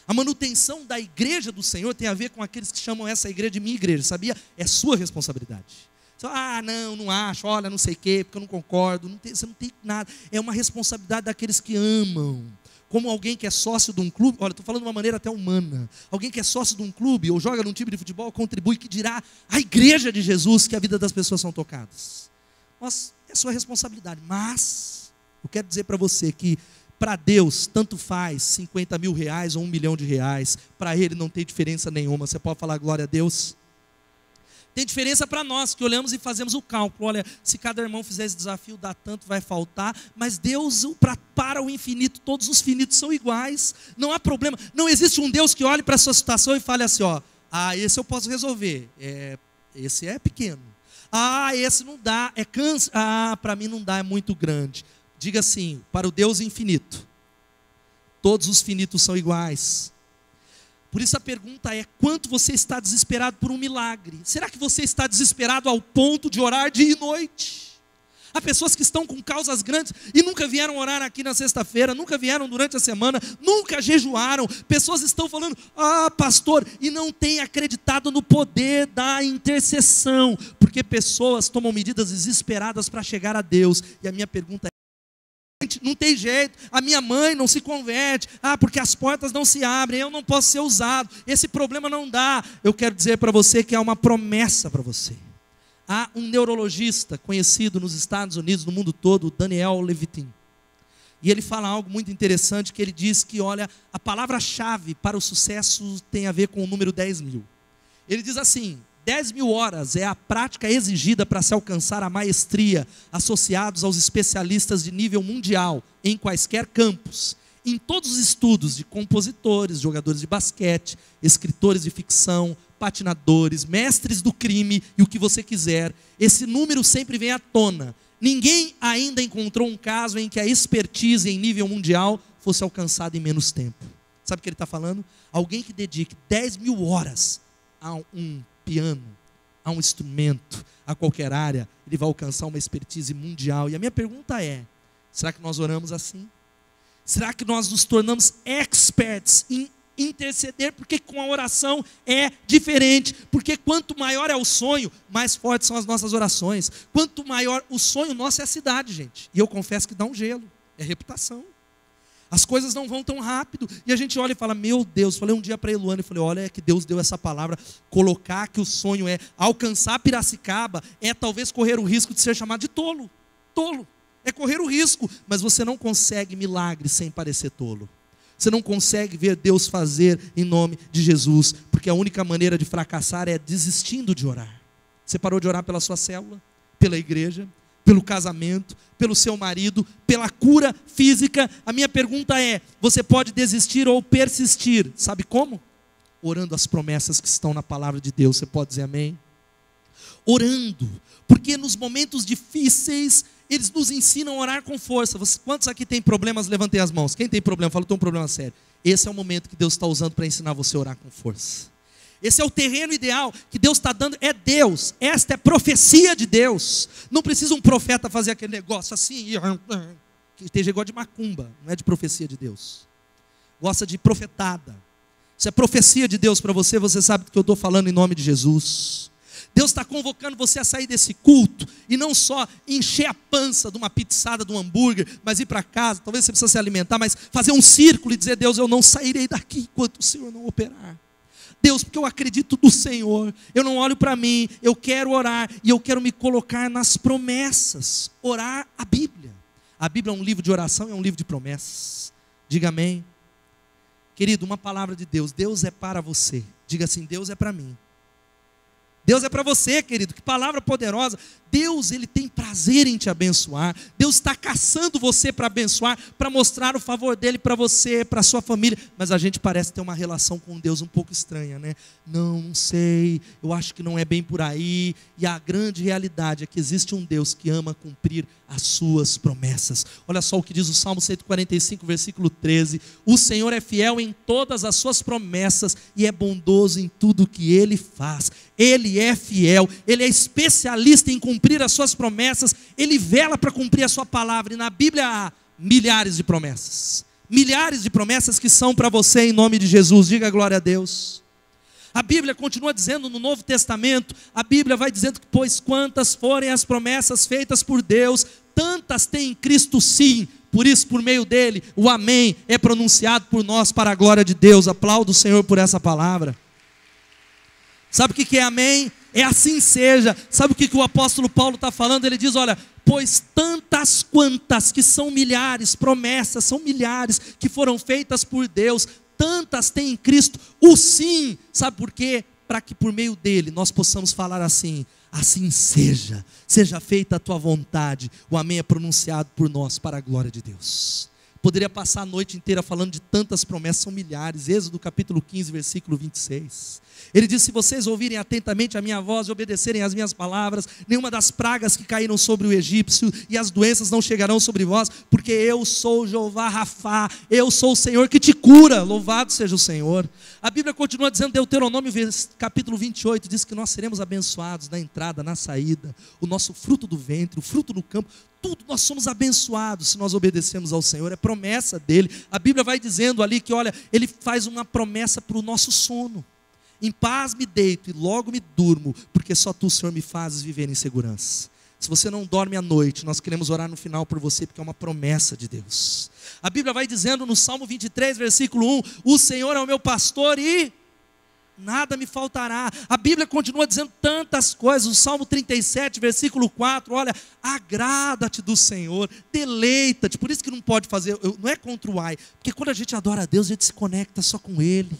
S8: A manutenção da igreja do Senhor tem a ver com aqueles que chamam essa igreja de minha igreja, sabia? É sua responsabilidade. Você fala, não acho, olha, não sei o quê, porque eu não concordo, você não tem nada. É uma responsabilidade daqueles que amam. Como alguém que é sócio de um clube, olha, estou falando de uma maneira até humana. Alguém que é sócio de um clube ou joga num time de futebol, contribui, que dirá a igreja de Jesus que a vida das pessoas são tocadas. Nossa, é sua responsabilidade. Mas eu quero dizer para você que para Deus tanto faz 50 mil reais ou 1 milhão de reais. Para Ele não tem diferença nenhuma. Você pode falar glória a Deus? Tem diferença para nós, que olhamos e fazemos o cálculo. Olha, se cada irmão fizer esse desafio, dá tanto, vai faltar. Mas Deus, para o infinito, todos os finitos são iguais. Não há problema. Não existe um Deus que olhe para a sua situação e fale assim, esse eu posso resolver. Esse é pequeno. Esse não dá, é câncer. Para mim não dá, é muito grande. Diga assim, para o Deus infinito, todos os finitos são iguais. Por isso a pergunta é, quanto você está desesperado por um milagre? Será que você está desesperado ao ponto de orar dia e noite? Há pessoas que estão com causas grandes e nunca vieram orar aqui na sexta-feira, nunca vieram durante a semana, nunca jejuaram. Pessoas estão falando, pastor, e não têm acreditado no poder da intercessão, porque pessoas tomam medidas desesperadas para chegar a Deus. E a minha pergunta é, não tem jeito, a minha mãe não se converte, porque as portas não se abrem, eu não posso ser usado, esse problema não dá. Eu quero dizer para você que há uma promessa para você. Há um neurologista conhecido nos Estados Unidos, no mundo todo, Daniel Levitin, e ele fala algo muito interessante, que ele diz que, olha, a palavra-chave para o sucesso tem a ver com o número 10 mil. Ele diz assim, 10 mil horas é a prática exigida para se alcançar a maestria, associados aos especialistas de nível mundial, em quaisquer campos. Em todos os estudos de compositores, jogadores de basquete, escritores de ficção, patinadores, mestres do crime e o que você quiser, esse número sempre vem à tona. Ninguém ainda encontrou um caso em que a expertise em nível mundial fosse alcançada em menos tempo. Sabe o que ele está falando? Alguém que dedique 10 mil horas a um piano, a um instrumento, a qualquer área, ele vai alcançar uma expertise mundial. E a minha pergunta é, será que nós oramos assim? Será que nós nos tornamos experts em interceder? Porque com a oração é diferente. Porque quanto maior é o sonho, mais fortes são as nossas orações. Quanto maior o sonho nosso é a cidade, gente. E eu confesso que dá um gelo, é reputação. As coisas não vão tão rápido. E a gente olha e fala, meu Deus, falei um dia para a Eluana, e falei, olha, é que Deus deu essa palavra, colocar que o sonho é alcançar Piracicaba, é talvez correr o risco de ser chamado de tolo. Tolo. É correr o risco, mas você não consegue milagre sem parecer tolo. Você não consegue ver Deus fazer em nome de Jesus, porque a única maneira de fracassar é desistindo de orar. Você parou de orar pela sua célula, pela igreja, pelo casamento, pelo seu marido, pela cura física. A minha pergunta é, você pode desistir ou persistir? Sabe como? Orando as promessas que estão na palavra de Deus. Você pode dizer amém? Orando, porque nos momentos difíceis eles nos ensinam a orar com força. Quantos aqui tem problemas? Levantem as mãos. Quem tem problema? Fala, eu tenho um problema sério. Esse é o momento que Deus está usando para ensinar você a orar com força. Esse é o terreno ideal que Deus está dando, é Deus. Esta é profecia de Deus. Não precisa um profeta fazer aquele negócio assim, que tem negócio de macumba, não é de profecia de Deus. Gosta de profetada. Se é profecia de Deus para você, você sabe do que eu estou falando em nome de Jesus. Deus está convocando você a sair desse culto e não só encher a pança de uma pizzada, de um hambúrguer, mas ir para casa, talvez você precise se alimentar, mas fazer um círculo e dizer, Deus, eu não sairei daqui enquanto o Senhor não operar. Deus, porque eu acredito no Senhor, eu não olho para mim, eu quero orar e eu quero me colocar nas promessas. Orar a Bíblia. A Bíblia é um livro de oração, é um livro de promessas. Diga amém. Querido, uma palavra de Deus. Deus é para você. Diga assim, Deus é para mim. Deus é para você, querido, que palavra poderosa. Deus, Ele tem prazer em te abençoar. Deus está caçando você para abençoar, para mostrar o favor dEle para você, para a sua família. Mas a gente parece ter uma relação com Deus um pouco estranha, né? Não sei, eu acho que não é bem por aí. E a grande realidade é que existe um Deus que ama cumprir as suas promessas. Olha só o que diz o Salmo 145, versículo 13. O Senhor é fiel em todas as suas promessas e é bondoso em tudo o que Ele faz. Ele é fiel, Ele é especialista em cumprir as suas promessas, Ele vela para cumprir a sua palavra. E na Bíblia há milhares de promessas que são para você em nome de Jesus. Diga glória a Deus. A Bíblia continua dizendo no Novo Testamento, a Bíblia vai dizendo que pois quantas forem as promessas feitas por Deus, tantas tem em Cristo sim. Por isso, por meio dele, o amém é pronunciado por nós para a glória de Deus. Aplaudo o Senhor por essa palavra. Sabe o que é amém? É assim seja. Sabe o que o apóstolo Paulo está falando? Ele diz, olha, pois tantas quantas, que são milhares, promessas, são milhares, que foram feitas por Deus, tantas tem em Cristo o sim. Sabe por quê? Para que por meio dele nós possamos falar assim, assim seja, seja feita a tua vontade. O amém é pronunciado por nós para a glória de Deus. Poderia passar a noite inteira falando de tantas promessas, são milhares. Êxodo capítulo 15, versículo 26. Ele diz, se vocês ouvirem atentamente a minha voz e obedecerem às minhas palavras, nenhuma das pragas que caíram sobre o egípcio e as doenças não chegarão sobre vós, porque eu sou Jeová Rafá, eu sou o Senhor que te cura, louvado seja o Senhor. A Bíblia continua dizendo, Deuteronômio capítulo 28, diz que nós seremos abençoados na entrada, na saída, o nosso fruto do ventre, o fruto do campo, tudo nós somos abençoados se nós obedecemos ao Senhor, é promessa dele. A Bíblia vai dizendo ali que olha, ele faz uma promessa para o nosso sono. Em paz me deito e logo me durmo, porque só tu, Senhor, me fazes viver em segurança. Se você não dorme à noite, nós queremos orar no final por você, porque é uma promessa de Deus. A Bíblia vai dizendo no Salmo 23, versículo 1, o Senhor é o meu pastor e nada me faltará. A Bíblia continua dizendo tantas coisas. O Salmo 37, versículo 4, olha, agrada-te do Senhor, deleita-te. Por isso que não pode fazer, não é contra o ai, porque quando a gente adora a Deus, a gente se conecta só com Ele.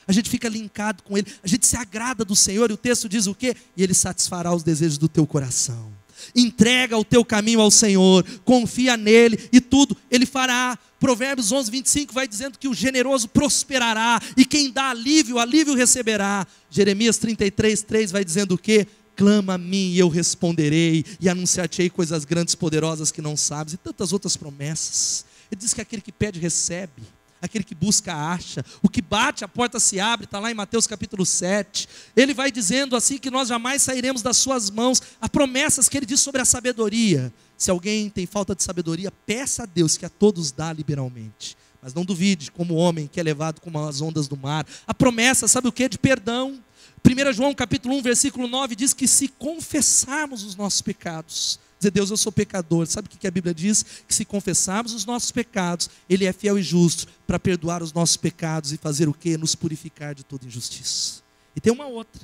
S8: A gente fica linkado com Ele, a gente se agrada do Senhor, e o texto diz o quê? E Ele satisfará os desejos do teu coração. Entrega o teu caminho ao Senhor, confia nele e tudo Ele fará. Provérbios 11, 25 vai dizendo que o generoso prosperará e quem dá alívio, alívio receberá. Jeremias 33, 3 vai dizendo o quê? Clama a mim e eu responderei e anunciar-te-ei coisas grandes, poderosas que não sabes, e tantas outras promessas. Ele diz que aquele que pede recebe, aquele que busca acha, o que bate a porta se abre, está lá em Mateus capítulo 7, ele vai dizendo assim que nós jamais sairemos das suas mãos. Há promessas que ele diz sobre a sabedoria, se alguém tem falta de sabedoria, peça a Deus que a todos dá liberalmente, mas não duvide como o homem que é levado como as ondas do mar. A promessa, sabe o que? De perdão. 1 João capítulo 1, versículo 9 diz que se confessarmos os nossos pecados, dizer, Deus, eu sou pecador. Sabe o que a Bíblia diz? Que se confessarmos os nossos pecados, Ele é fiel e justo para perdoar os nossos pecados e fazer o quê? Nos purificar de toda injustiça. E tem uma outra.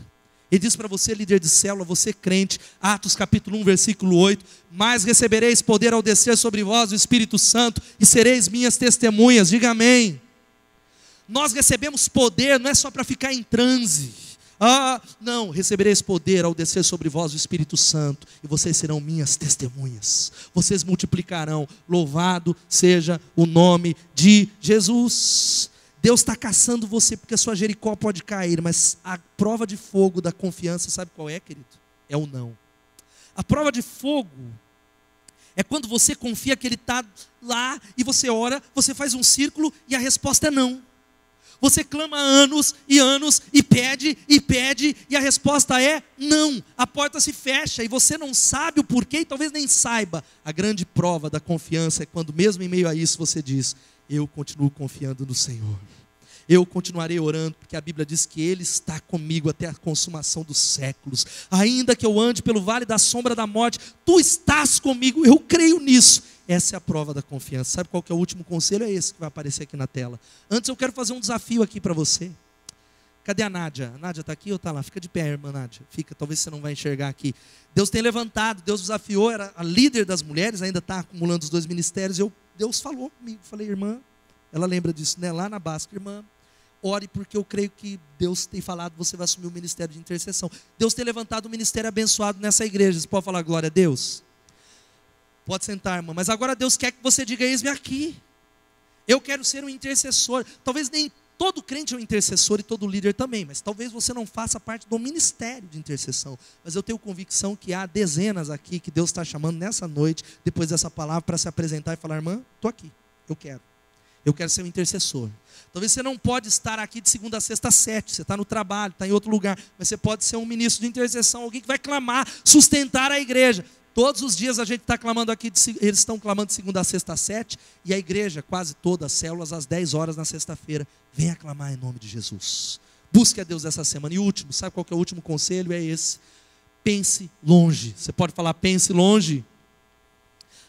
S8: Ele diz para você, líder de célula, você crente, Atos capítulo 1, versículo 8, mas recebereis poder ao descer sobre vós o Espírito Santo e sereis minhas testemunhas. Diga amém. Nós recebemos poder, não é só para ficar em transe. Não, recebereis poder ao descer sobre vós o Espírito Santo, e vocês serão minhas testemunhas, vocês multiplicarão, louvado seja o nome de Jesus. Deus está caçando você, porque a sua Jericó pode cair, mas a prova de fogo da confiança, sabe qual é, querido? É o não. A prova de fogo É quando você confia que Ele está lá e você ora, você faz um círculo e a resposta é não. Você clama anos e pede e a resposta é não. A porta se fecha e você não sabe o porquê e talvez nem saiba. A grande prova da confiança é quando mesmo em meio a isso você diz: eu continuo confiando no Senhor. Eu continuarei orando, porque a Bíblia diz que Ele está comigo até a consumação dos séculos. Ainda que eu ande pelo vale da sombra da morte, Tu estás comigo, eu creio nisso. Essa é a prova da confiança. Sabe qual que é o último conselho? É esse que vai aparecer aqui na tela. Antes eu quero fazer um desafio aqui para você. Cadê a Nádia? A Nádia está aqui ou está lá? Fica de pé, irmã Nádia. Fica, talvez você não vai enxergar aqui. Deus tem levantado, Deus desafiou, era a líder das mulheres, ainda está acumulando os 2 ministérios. Deus falou comigo, falei: irmã, ela lembra disso, né? Lá na Basca, irmã, ore, porque eu creio que Deus tem falado, você vai assumir o ministério de intercessão. Deus tem levantado um ministério abençoado nessa igreja. Você pode falar glória a Deus? Pode sentar, irmã. Mas agora Deus quer que você diga: eis-me aqui. Eu quero ser um intercessor. Talvez nem todo crente é um intercessor e todo líder também, mas talvez você não faça parte do ministério de intercessão. Mas eu tenho convicção que há dezenas aqui que Deus está chamando nessa noite, depois dessa palavra, para se apresentar e falar: irmã, estou aqui, eu quero ser um intercessor. Talvez você não pode estar aqui de segunda a sexta às 7, você está no trabalho, está em outro lugar, mas você pode ser um ministro de intercessão, alguém que vai clamar, sustentar a igreja. Todos os dias a gente está clamando aqui, eles estão clamando de segunda a sexta às 7, e a igreja, quase todas as células, às 10 horas na sexta-feira. Venha clamar em nome de Jesus. Busque a Deus essa semana. E o último, sabe qual que é o último conselho? É esse: pense longe. Você pode falar: pense longe.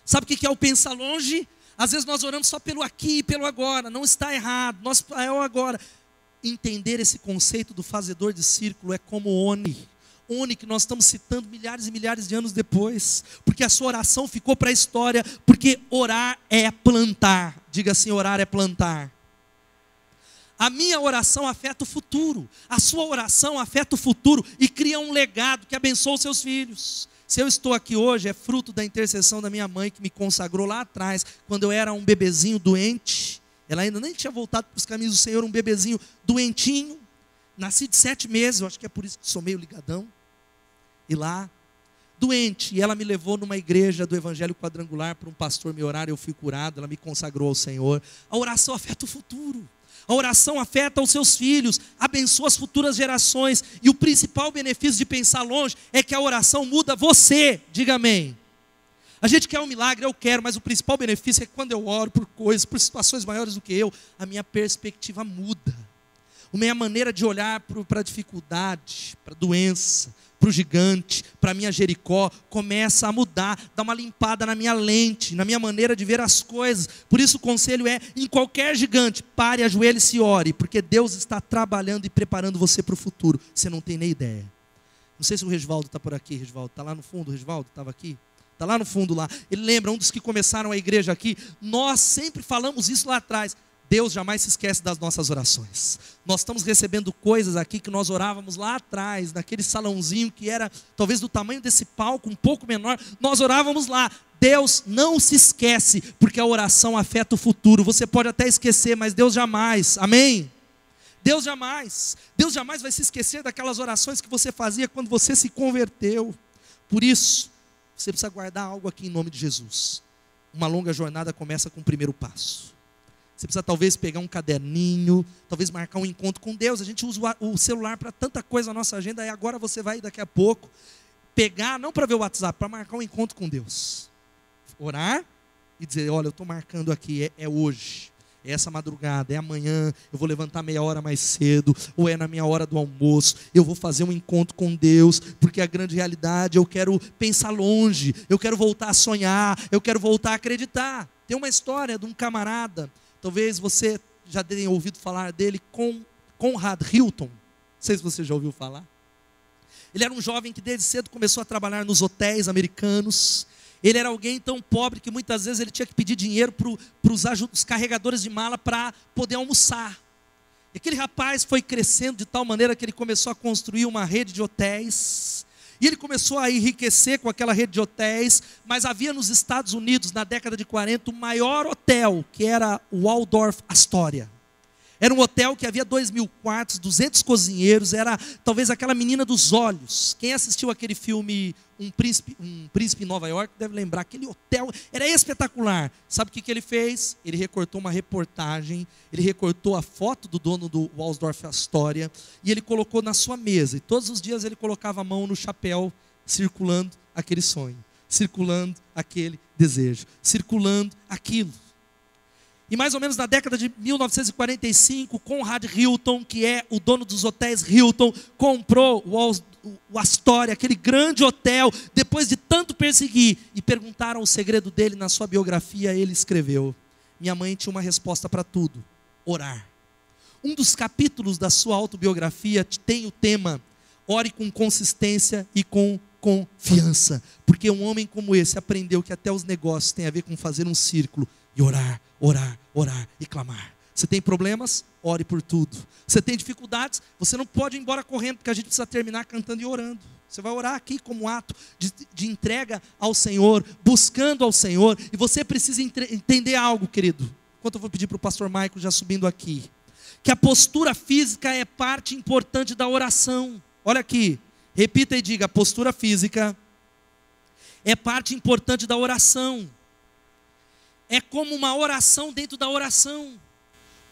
S8: Sabe o que é o pensar longe? Às vezes nós oramos só pelo aqui e pelo agora. Não está errado, é o agora. Entender esse conceito do fazedor de círculo é como Oni, que nós estamos citando milhares e milhares de anos depois, porque a sua oração ficou para a história, porque orar é plantar. Diga assim: orar é plantar. A minha oração afeta o futuro, a sua oração afeta o futuro e cria um legado que abençoa os seus filhos. Se eu estou aqui hoje, é fruto da intercessão da minha mãe, que me consagrou lá atrás, quando eu era um bebezinho doente. Ela ainda nem tinha voltado para os caminhos do Senhor, um bebezinho doentinho. Nasci de 7 meses, eu acho que é por isso que sou meio ligadão. E lá, doente, e ela me levou numa igreja do Evangelho Quadrangular para um pastor me orar, eu fui curado, ela me consagrou ao Senhor. A oração afeta o futuro. A oração afeta os seus filhos, abençoa as futuras gerações. E o principal benefício de pensar longe é que a oração muda você. Diga amém. A gente quer um milagre, eu quero, mas o principal benefício é que quando eu oro por coisas, por situações maiores do que eu, a minha perspectiva muda. A minha maneira de olhar para a dificuldade, para a doença, para o gigante, para a minha Jericó, começa a mudar, dá uma limpada na minha lente, na minha maneira de ver as coisas. Por isso o conselho é: em qualquer gigante, pare, ajoelhe-se e ore, porque Deus está trabalhando e preparando você para o futuro. Você não tem nem ideia. Não sei se o Regivaldo está por aqui. Regivaldo, está lá no fundo? O Regivaldo estava aqui? Está lá no fundo lá. Ele lembra, um dos que começaram a igreja aqui. Nós sempre falamos isso lá atrás. Deus jamais se esquece das nossas orações. Nós estamos recebendo coisas aqui que nós orávamos lá atrás, naquele salãozinho que era talvez do tamanho desse palco, um pouco menor. Nós orávamos lá. Deus não se esquece, porque a oração afeta o futuro. Você pode até esquecer, mas Deus jamais. Amém? Deus jamais vai se esquecer daquelas orações que você fazia quando você se converteu. Por isso, você precisa guardar algo aqui em nome de Jesus. Uma longa jornada começa com o primeiro passo. Você precisa talvez pegar um caderninho, talvez marcar um encontro com Deus. A gente usa o celular para tanta coisa na nossa agenda, e agora você vai daqui a pouco pegar, não para ver o WhatsApp, para marcar um encontro com Deus. Orar e dizer: olha, eu estou marcando aqui, é hoje, é essa madrugada, é amanhã, eu vou levantar meia hora mais cedo, ou é na minha hora do almoço, eu vou fazer um encontro com Deus, porque a grande realidade, eu quero pensar longe, eu quero voltar a sonhar, eu quero voltar a acreditar. Tem uma história de um camarada, talvez você já tenha ouvido falar dele, Conrad Hilton. Não sei se você já ouviu falar. Ele era um jovem que desde cedo começou a trabalhar nos hotéis americanos. Ele era alguém tão pobre que muitas vezes ele tinha que pedir dinheiro para os carregadores de mala para poder almoçar. E aquele rapaz foi crescendo de tal maneira que ele começou a construir uma rede de hotéis. E ele começou a enriquecer com aquela rede de hotéis, mas havia nos Estados Unidos, na década de 40, o maior hotel, que era o Waldorf Astoria. Era um hotel que havia 2.000 quartos, 200 cozinheiros, era talvez aquela menina dos olhos. Quem assistiu aquele filme Um Príncipe em Nova York deve lembrar, aquele hotel era espetacular. Sabe o que ele fez? Ele recortou uma reportagem, ele recortou a foto do dono do Waldorf Astoria e ele colocou na sua mesa. E todos os dias ele colocava a mão no chapéu, circulando aquele sonho, circulando aquele desejo, circulando aquilo. E mais ou menos na década de 1945, Conrad Hilton, que é o dono dos hotéis Hilton, comprou o Astoria, aquele grande hotel, depois de tanto perseguir. E perguntaram o segredo dele na sua biografia, ele escreveu: minha mãe tinha uma resposta para tudo: orar. Um dos capítulos da sua autobiografia tem o tema: ore com consistência e com confiança. Porque um homem como esse aprendeu que até os negócios têm a ver com fazer um círculo e orar, orar, orar e clamar. Você tem problemas? Ore por tudo. Você tem dificuldades? Você não pode ir embora correndo, porque a gente precisa terminar cantando e orando. Você vai orar aqui como ato de entrega ao Senhor, buscando ao Senhor. E você precisa entender algo, querido. Enquanto eu vou pedir para o pastor Maico já subindo aqui, que a postura física é parte importante da oração. Olha aqui, repita e diga: a postura física é parte importante da oração. É como uma oração dentro da oração.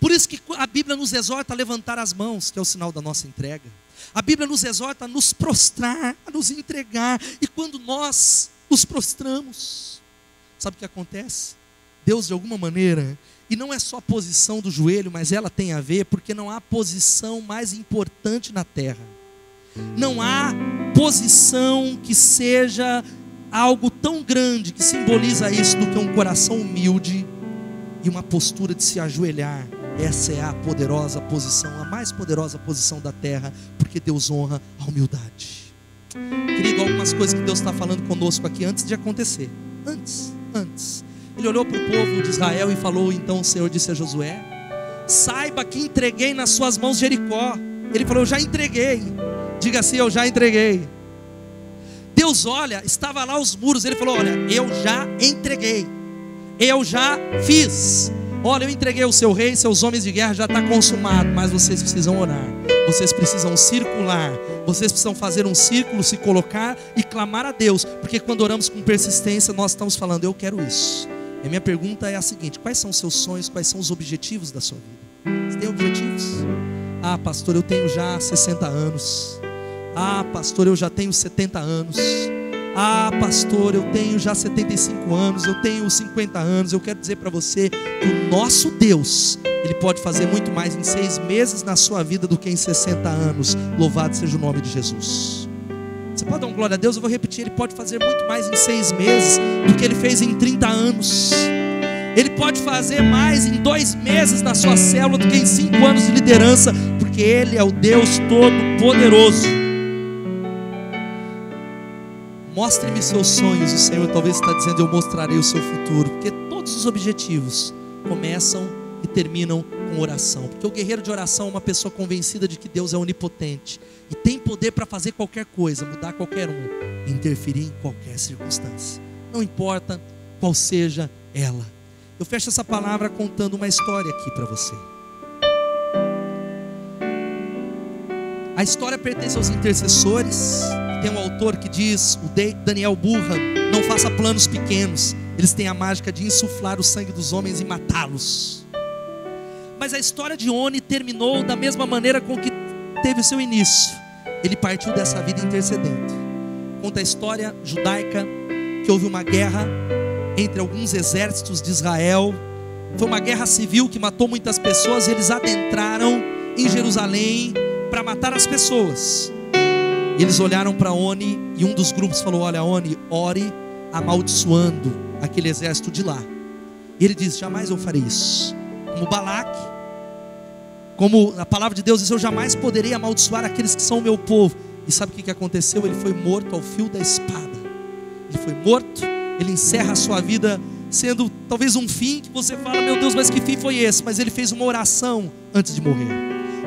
S8: Por isso que a Bíblia nos exorta a levantar as mãos, que é o sinal da nossa entrega. A Bíblia nos exorta a nos prostrar, a nos entregar. E quando nós nos prostramos, sabe o que acontece? Deus, de alguma maneira, e não é só a posição do joelho, mas ela tem a ver, porque não há posição mais importante na terra. Não há posição que seja algo tão grande que simboliza isso do que um coração humilde e uma postura de se ajoelhar. Essa é a poderosa posição, a mais poderosa posição da terra, porque Deus honra a humildade. Querido, algumas coisas que Deus está falando conosco aqui antes de acontecer. Antes. Ele olhou para o povo de Israel e falou: então o Senhor disse a Josué: saiba que entreguei nas suas mãos Jericó. Ele falou: eu já entreguei. Diga assim: eu já entreguei. Deus olha, estava lá os muros, ele falou: olha, eu já entreguei, eu já fiz. Olha, eu entreguei o seu rei, seus homens de guerra, já está consumado. Mas vocês precisam orar, vocês precisam circular, vocês precisam fazer um círculo, se colocar e clamar a Deus. Porque quando oramos com persistência, nós estamos falando: eu quero isso. E a minha pergunta é a seguinte: quais são os seus sonhos, quais são os objetivos da sua vida? Você tem objetivos? Ah, pastor, eu tenho já 60 anos. Ah, pastor, eu já tenho 70 anos. Ah, pastor, eu tenho já 75 anos. Eu tenho 50 anos. Eu quero dizer para você que o nosso Deus, Ele pode fazer muito mais em 6 meses na sua vida do que em 60 anos. Louvado seja o nome de Jesus. Você pode dar uma glória a Deus? Eu vou repetir: Ele pode fazer muito mais em 6 meses do que Ele fez em 30 anos. Ele pode fazer mais em 2 meses na sua célula do que em 5 anos de liderança, porque Ele é o Deus Todo-Poderoso. Mostre-me seus sonhos. O Senhor talvez está dizendo: eu mostrarei o seu futuro. Porque todos os objetivos começam e terminam com oração. Porque o guerreiro de oração é uma pessoa convencida de que Deus é onipotente e tem poder para fazer qualquer coisa, mudar qualquer um, interferir em qualquer circunstância, não importa qual seja ela. Eu fecho essa palavra contando uma história aqui para você. A história pertence aos intercessores. Tem um autor que diz, o Daniel Burhan: não faça planos pequenos, eles têm a mágica de insuflar o sangue dos homens e matá-los. Mas a história de Oni terminou da mesma maneira com que teve o seu início. Ele partiu dessa vida intercedendo. Conta a história judaica que houve uma guerra entre alguns exércitos de Israel. Foi uma guerra civil que matou muitas pessoas. Eles adentraram em Jerusalém para matar as pessoas. Eles olharam para Oni e um dos grupos falou: olha, Oni, ore amaldiçoando aquele exército de lá. E ele diz: jamais eu farei isso. Como Balaque, como a palavra de Deus diz: eu jamais poderei amaldiçoar aqueles que são o meu povo. E sabe o que aconteceu? Ele foi morto ao fio da espada. Ele foi morto. Ele encerra a sua vida sendo talvez um fim que você fala: meu Deus, mas que fim foi esse? Mas ele fez uma oração antes de morrer.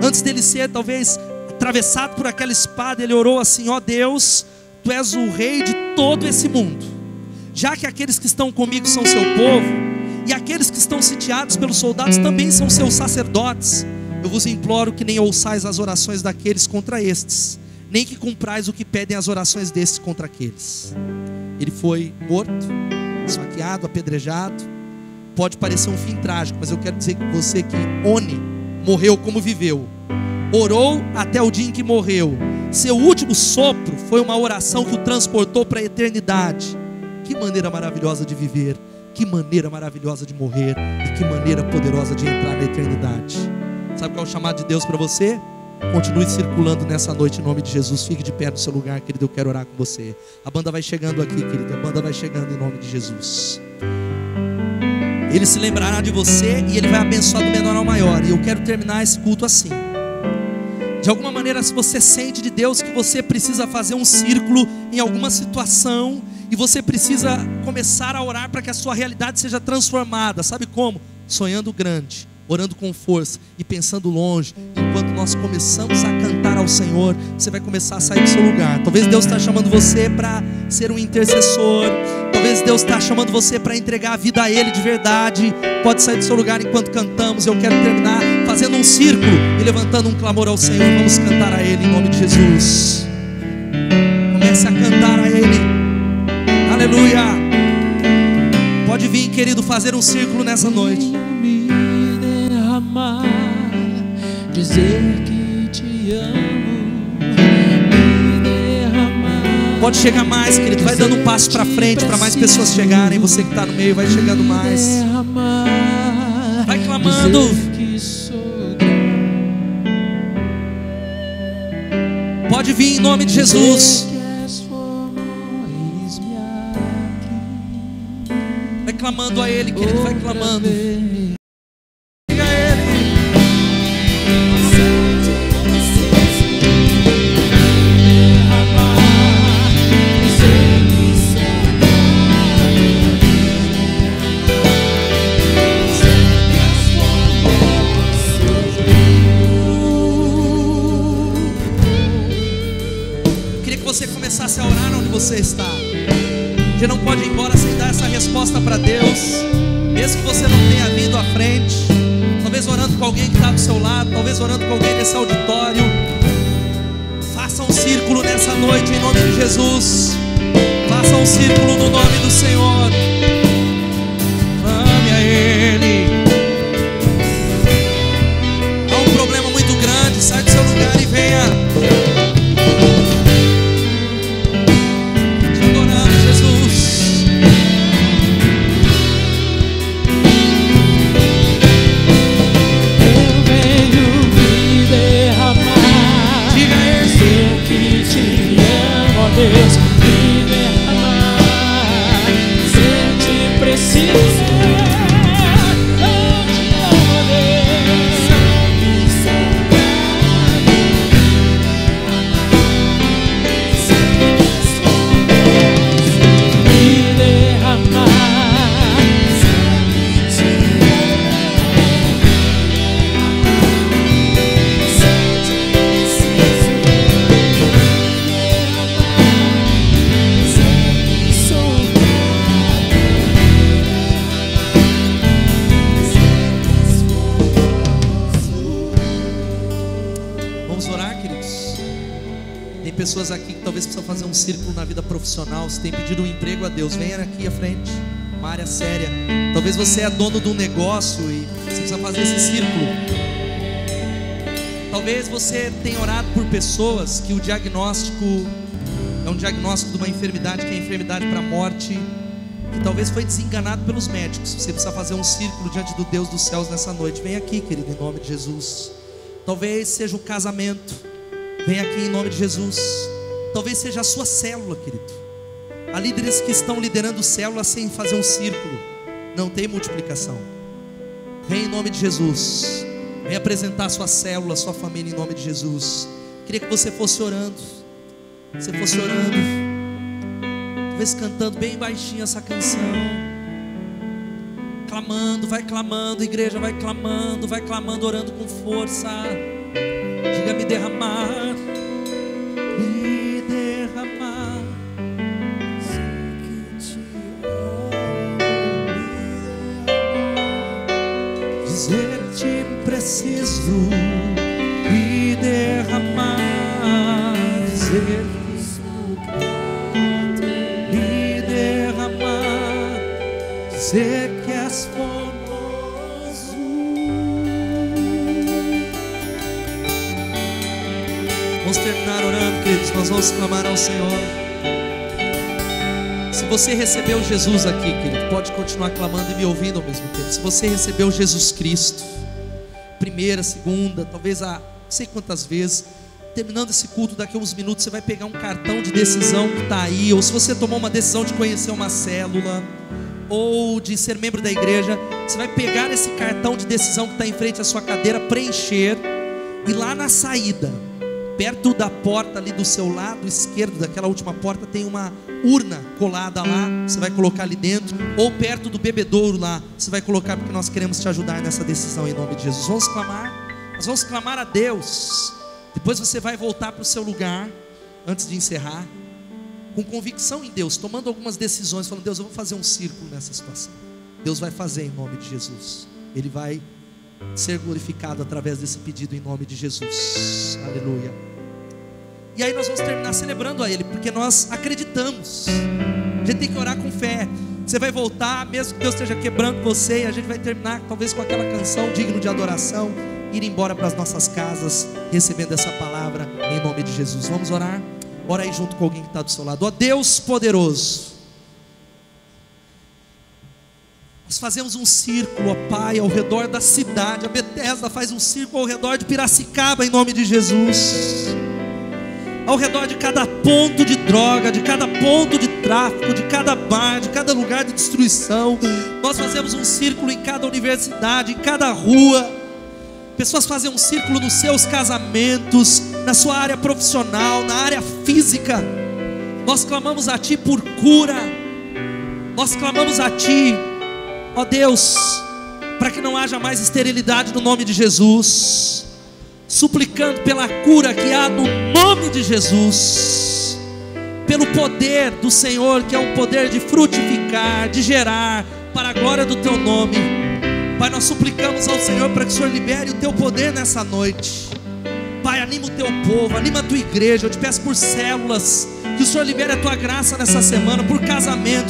S8: Antes dele ser talvez atravessado por aquela espada, ele orou assim: ó Deus, Tu és o rei de todo esse mundo. Já que aqueles que estão comigo são seu povo, e aqueles que estão sitiados pelos soldados também são seus sacerdotes, Eu vos imploro que nem ouçais as orações daqueles contra estes, nem que cumprais o que pedem as orações destes contra aqueles. Ele foi morto, esfaqueado, apedrejado. Pode parecer um fim trágico, mas eu quero dizer que você que Oni morreu como viveu, orou até o dia em que morreu. Seu último sopro foi uma oração que o transportou para a eternidade. Que maneira maravilhosa de viver, que maneira maravilhosa de morrer, e que maneira poderosa de entrar na eternidade. Sabe qual é o chamado de Deus para você? Continue circulando nessa noite em nome de Jesus. Fique de pé no seu lugar, querido, eu quero orar com você. A banda vai chegando aqui, querido, a banda vai chegando em nome de Jesus. Ele se lembrará de você e Ele vai abençoar do menor ao maior. E eu quero terminar esse culto assim. De alguma maneira, se você sente de Deus que você precisa fazer um círculo em alguma situação, e você precisa começar a orar para que a sua realidade seja transformada. Sabe como? Sonhando grande, orando com força e pensando longe. Enquanto nós começamos a cantar ao Senhor, você vai começar a sair do seu lugar. Talvez Deus está chamando você para ser um intercessor. Talvez Deus está chamando você para entregar a vida a Ele de verdade. Pode sair do seu lugar enquanto cantamos. Eu quero terminar fazendo um círculo e levantando um clamor ao Senhor. Vamos cantar a Ele em nome de Jesus. Comece a cantar a Ele. Aleluia. Pode vir, querido, fazer um círculo nessa noite.
S1: Me derramar, dizer que te amo, me derramar.
S8: Pode chegar mais, querido. Vai dando um passo para frente para mais pessoas chegarem. Você que está no meio, vai chegando mais. Vai clamando. Pode vir em nome de Jesus. Vai clamando a Ele, querido, vai clamando. Diga a Ele. Queria que você começasse a orar onde você está. Você não pode ir embora sem dar essa resposta para Deus, mesmo que você não tenha vindo à frente. Talvez orando com alguém que está do seu lado, talvez orando com alguém nesse auditório. Faça um círculo nessa noite em nome de Jesus. Faça um círculo no nome do Senhor. Clame a Ele. Há um problema muito grande, sai do seu lugar e venha.
S1: Deus, me derramar, se te preciso, eu te amo, Deus, me derramar,
S8: pessoas aqui que talvez precisam fazer um círculo na vida profissional. Se tem pedido um emprego a Deus, venha aqui à frente. Uma área séria. Talvez você é dono de um negócio e você precisa fazer esse círculo. Talvez você tenha orado por pessoas que o diagnóstico é um diagnóstico de uma enfermidade que é enfermidade para a morte, que talvez foi desenganado pelos médicos. Você precisa fazer um círculo diante do Deus dos céus nessa noite. Vem aqui, querido, em nome de Jesus. Talvez seja o casamento. Vem aqui em nome de Jesus. Talvez seja a sua célula, querido. Há líderes que estão liderando células sem fazer um círculo. Não tem multiplicação. Vem em nome de Jesus. Vem apresentar a sua célula, a sua família em nome de Jesus. Queria que você fosse orando. Você fosse orando. Talvez cantando bem baixinho essa canção. Clamando, igreja, vai clamando, orando com força. Diga, me derramar, me derramar. Sei que te amo, dizer te preciso. dizer que estou grato e derramar, dizer que és formoso. Vamos terminar orando, queridos. Nós vamos clamar ao Senhor. Se você recebeu Jesus aqui, querido, pode continuar clamando e me ouvindo ao mesmo tempo. Se você recebeu Jesus Cristo, primeira, segunda, talvez não sei quantas vezes, terminando esse culto, daqui a uns minutos você vai pegar um cartão de decisão que está aí, ou se você tomou uma decisão de conhecer uma célula, ou de ser membro da igreja, você vai pegar esse cartão de decisão que está em frente à sua cadeira, preencher, e lá na saída, perto da porta ali do seu lado esquerdo, daquela última porta, tem uma urna colada lá, você vai colocar ali dentro, ou perto do bebedouro lá, você vai colocar, porque nós queremos te ajudar nessa decisão em nome de Jesus. Vamos clamar, nós vamos clamar a Deus. Depois você vai voltar para o seu lugar, antes de encerrar, com convicção em Deus, tomando algumas decisões, falando: Deus, eu vou fazer um círculo nessa situação. Deus vai fazer em nome de Jesus. Ele vai ser glorificado através desse pedido em nome de Jesus. Aleluia. E aí nós vamos terminar celebrando a Ele, porque nós acreditamos. A gente tem que orar com fé. Você vai voltar, mesmo que Deus esteja quebrando você, e a gente vai terminar talvez com aquela canção digno de adoração, ir embora para as nossas casas, recebendo essa palavra em nome de Jesus. Vamos orar? Ora aí junto com alguém que está do seu lado. Ó Deus poderoso, nós fazemos um círculo, ó Pai, ao redor da cidade. A Bethesda faz um círculo ao redor de Piracicaba em nome de Jesus, ao redor de cada ponto de droga, de cada ponto de tráfico, de cada bar, de cada lugar de destruição. Nós fazemos um círculo em cada universidade, em cada rua. Pessoas fazem um círculo nos seus casamentos, na sua área profissional, na área física. Nós clamamos a Ti por cura. Nós clamamos a Ti, ó Deus, para que não haja mais esterilidade no nome de Jesus, suplicando pela cura que há no nome de Jesus, pelo poder do Senhor, que é um poder de frutificar, de gerar, para a glória do Teu nome. Pai, nós suplicamos ao Senhor para que o Senhor libere o Teu poder nessa noite. Pai, anima o Teu povo, anima a Tua igreja. Eu te peço por células, que o Senhor libere a Tua graça nessa semana, por casamentos.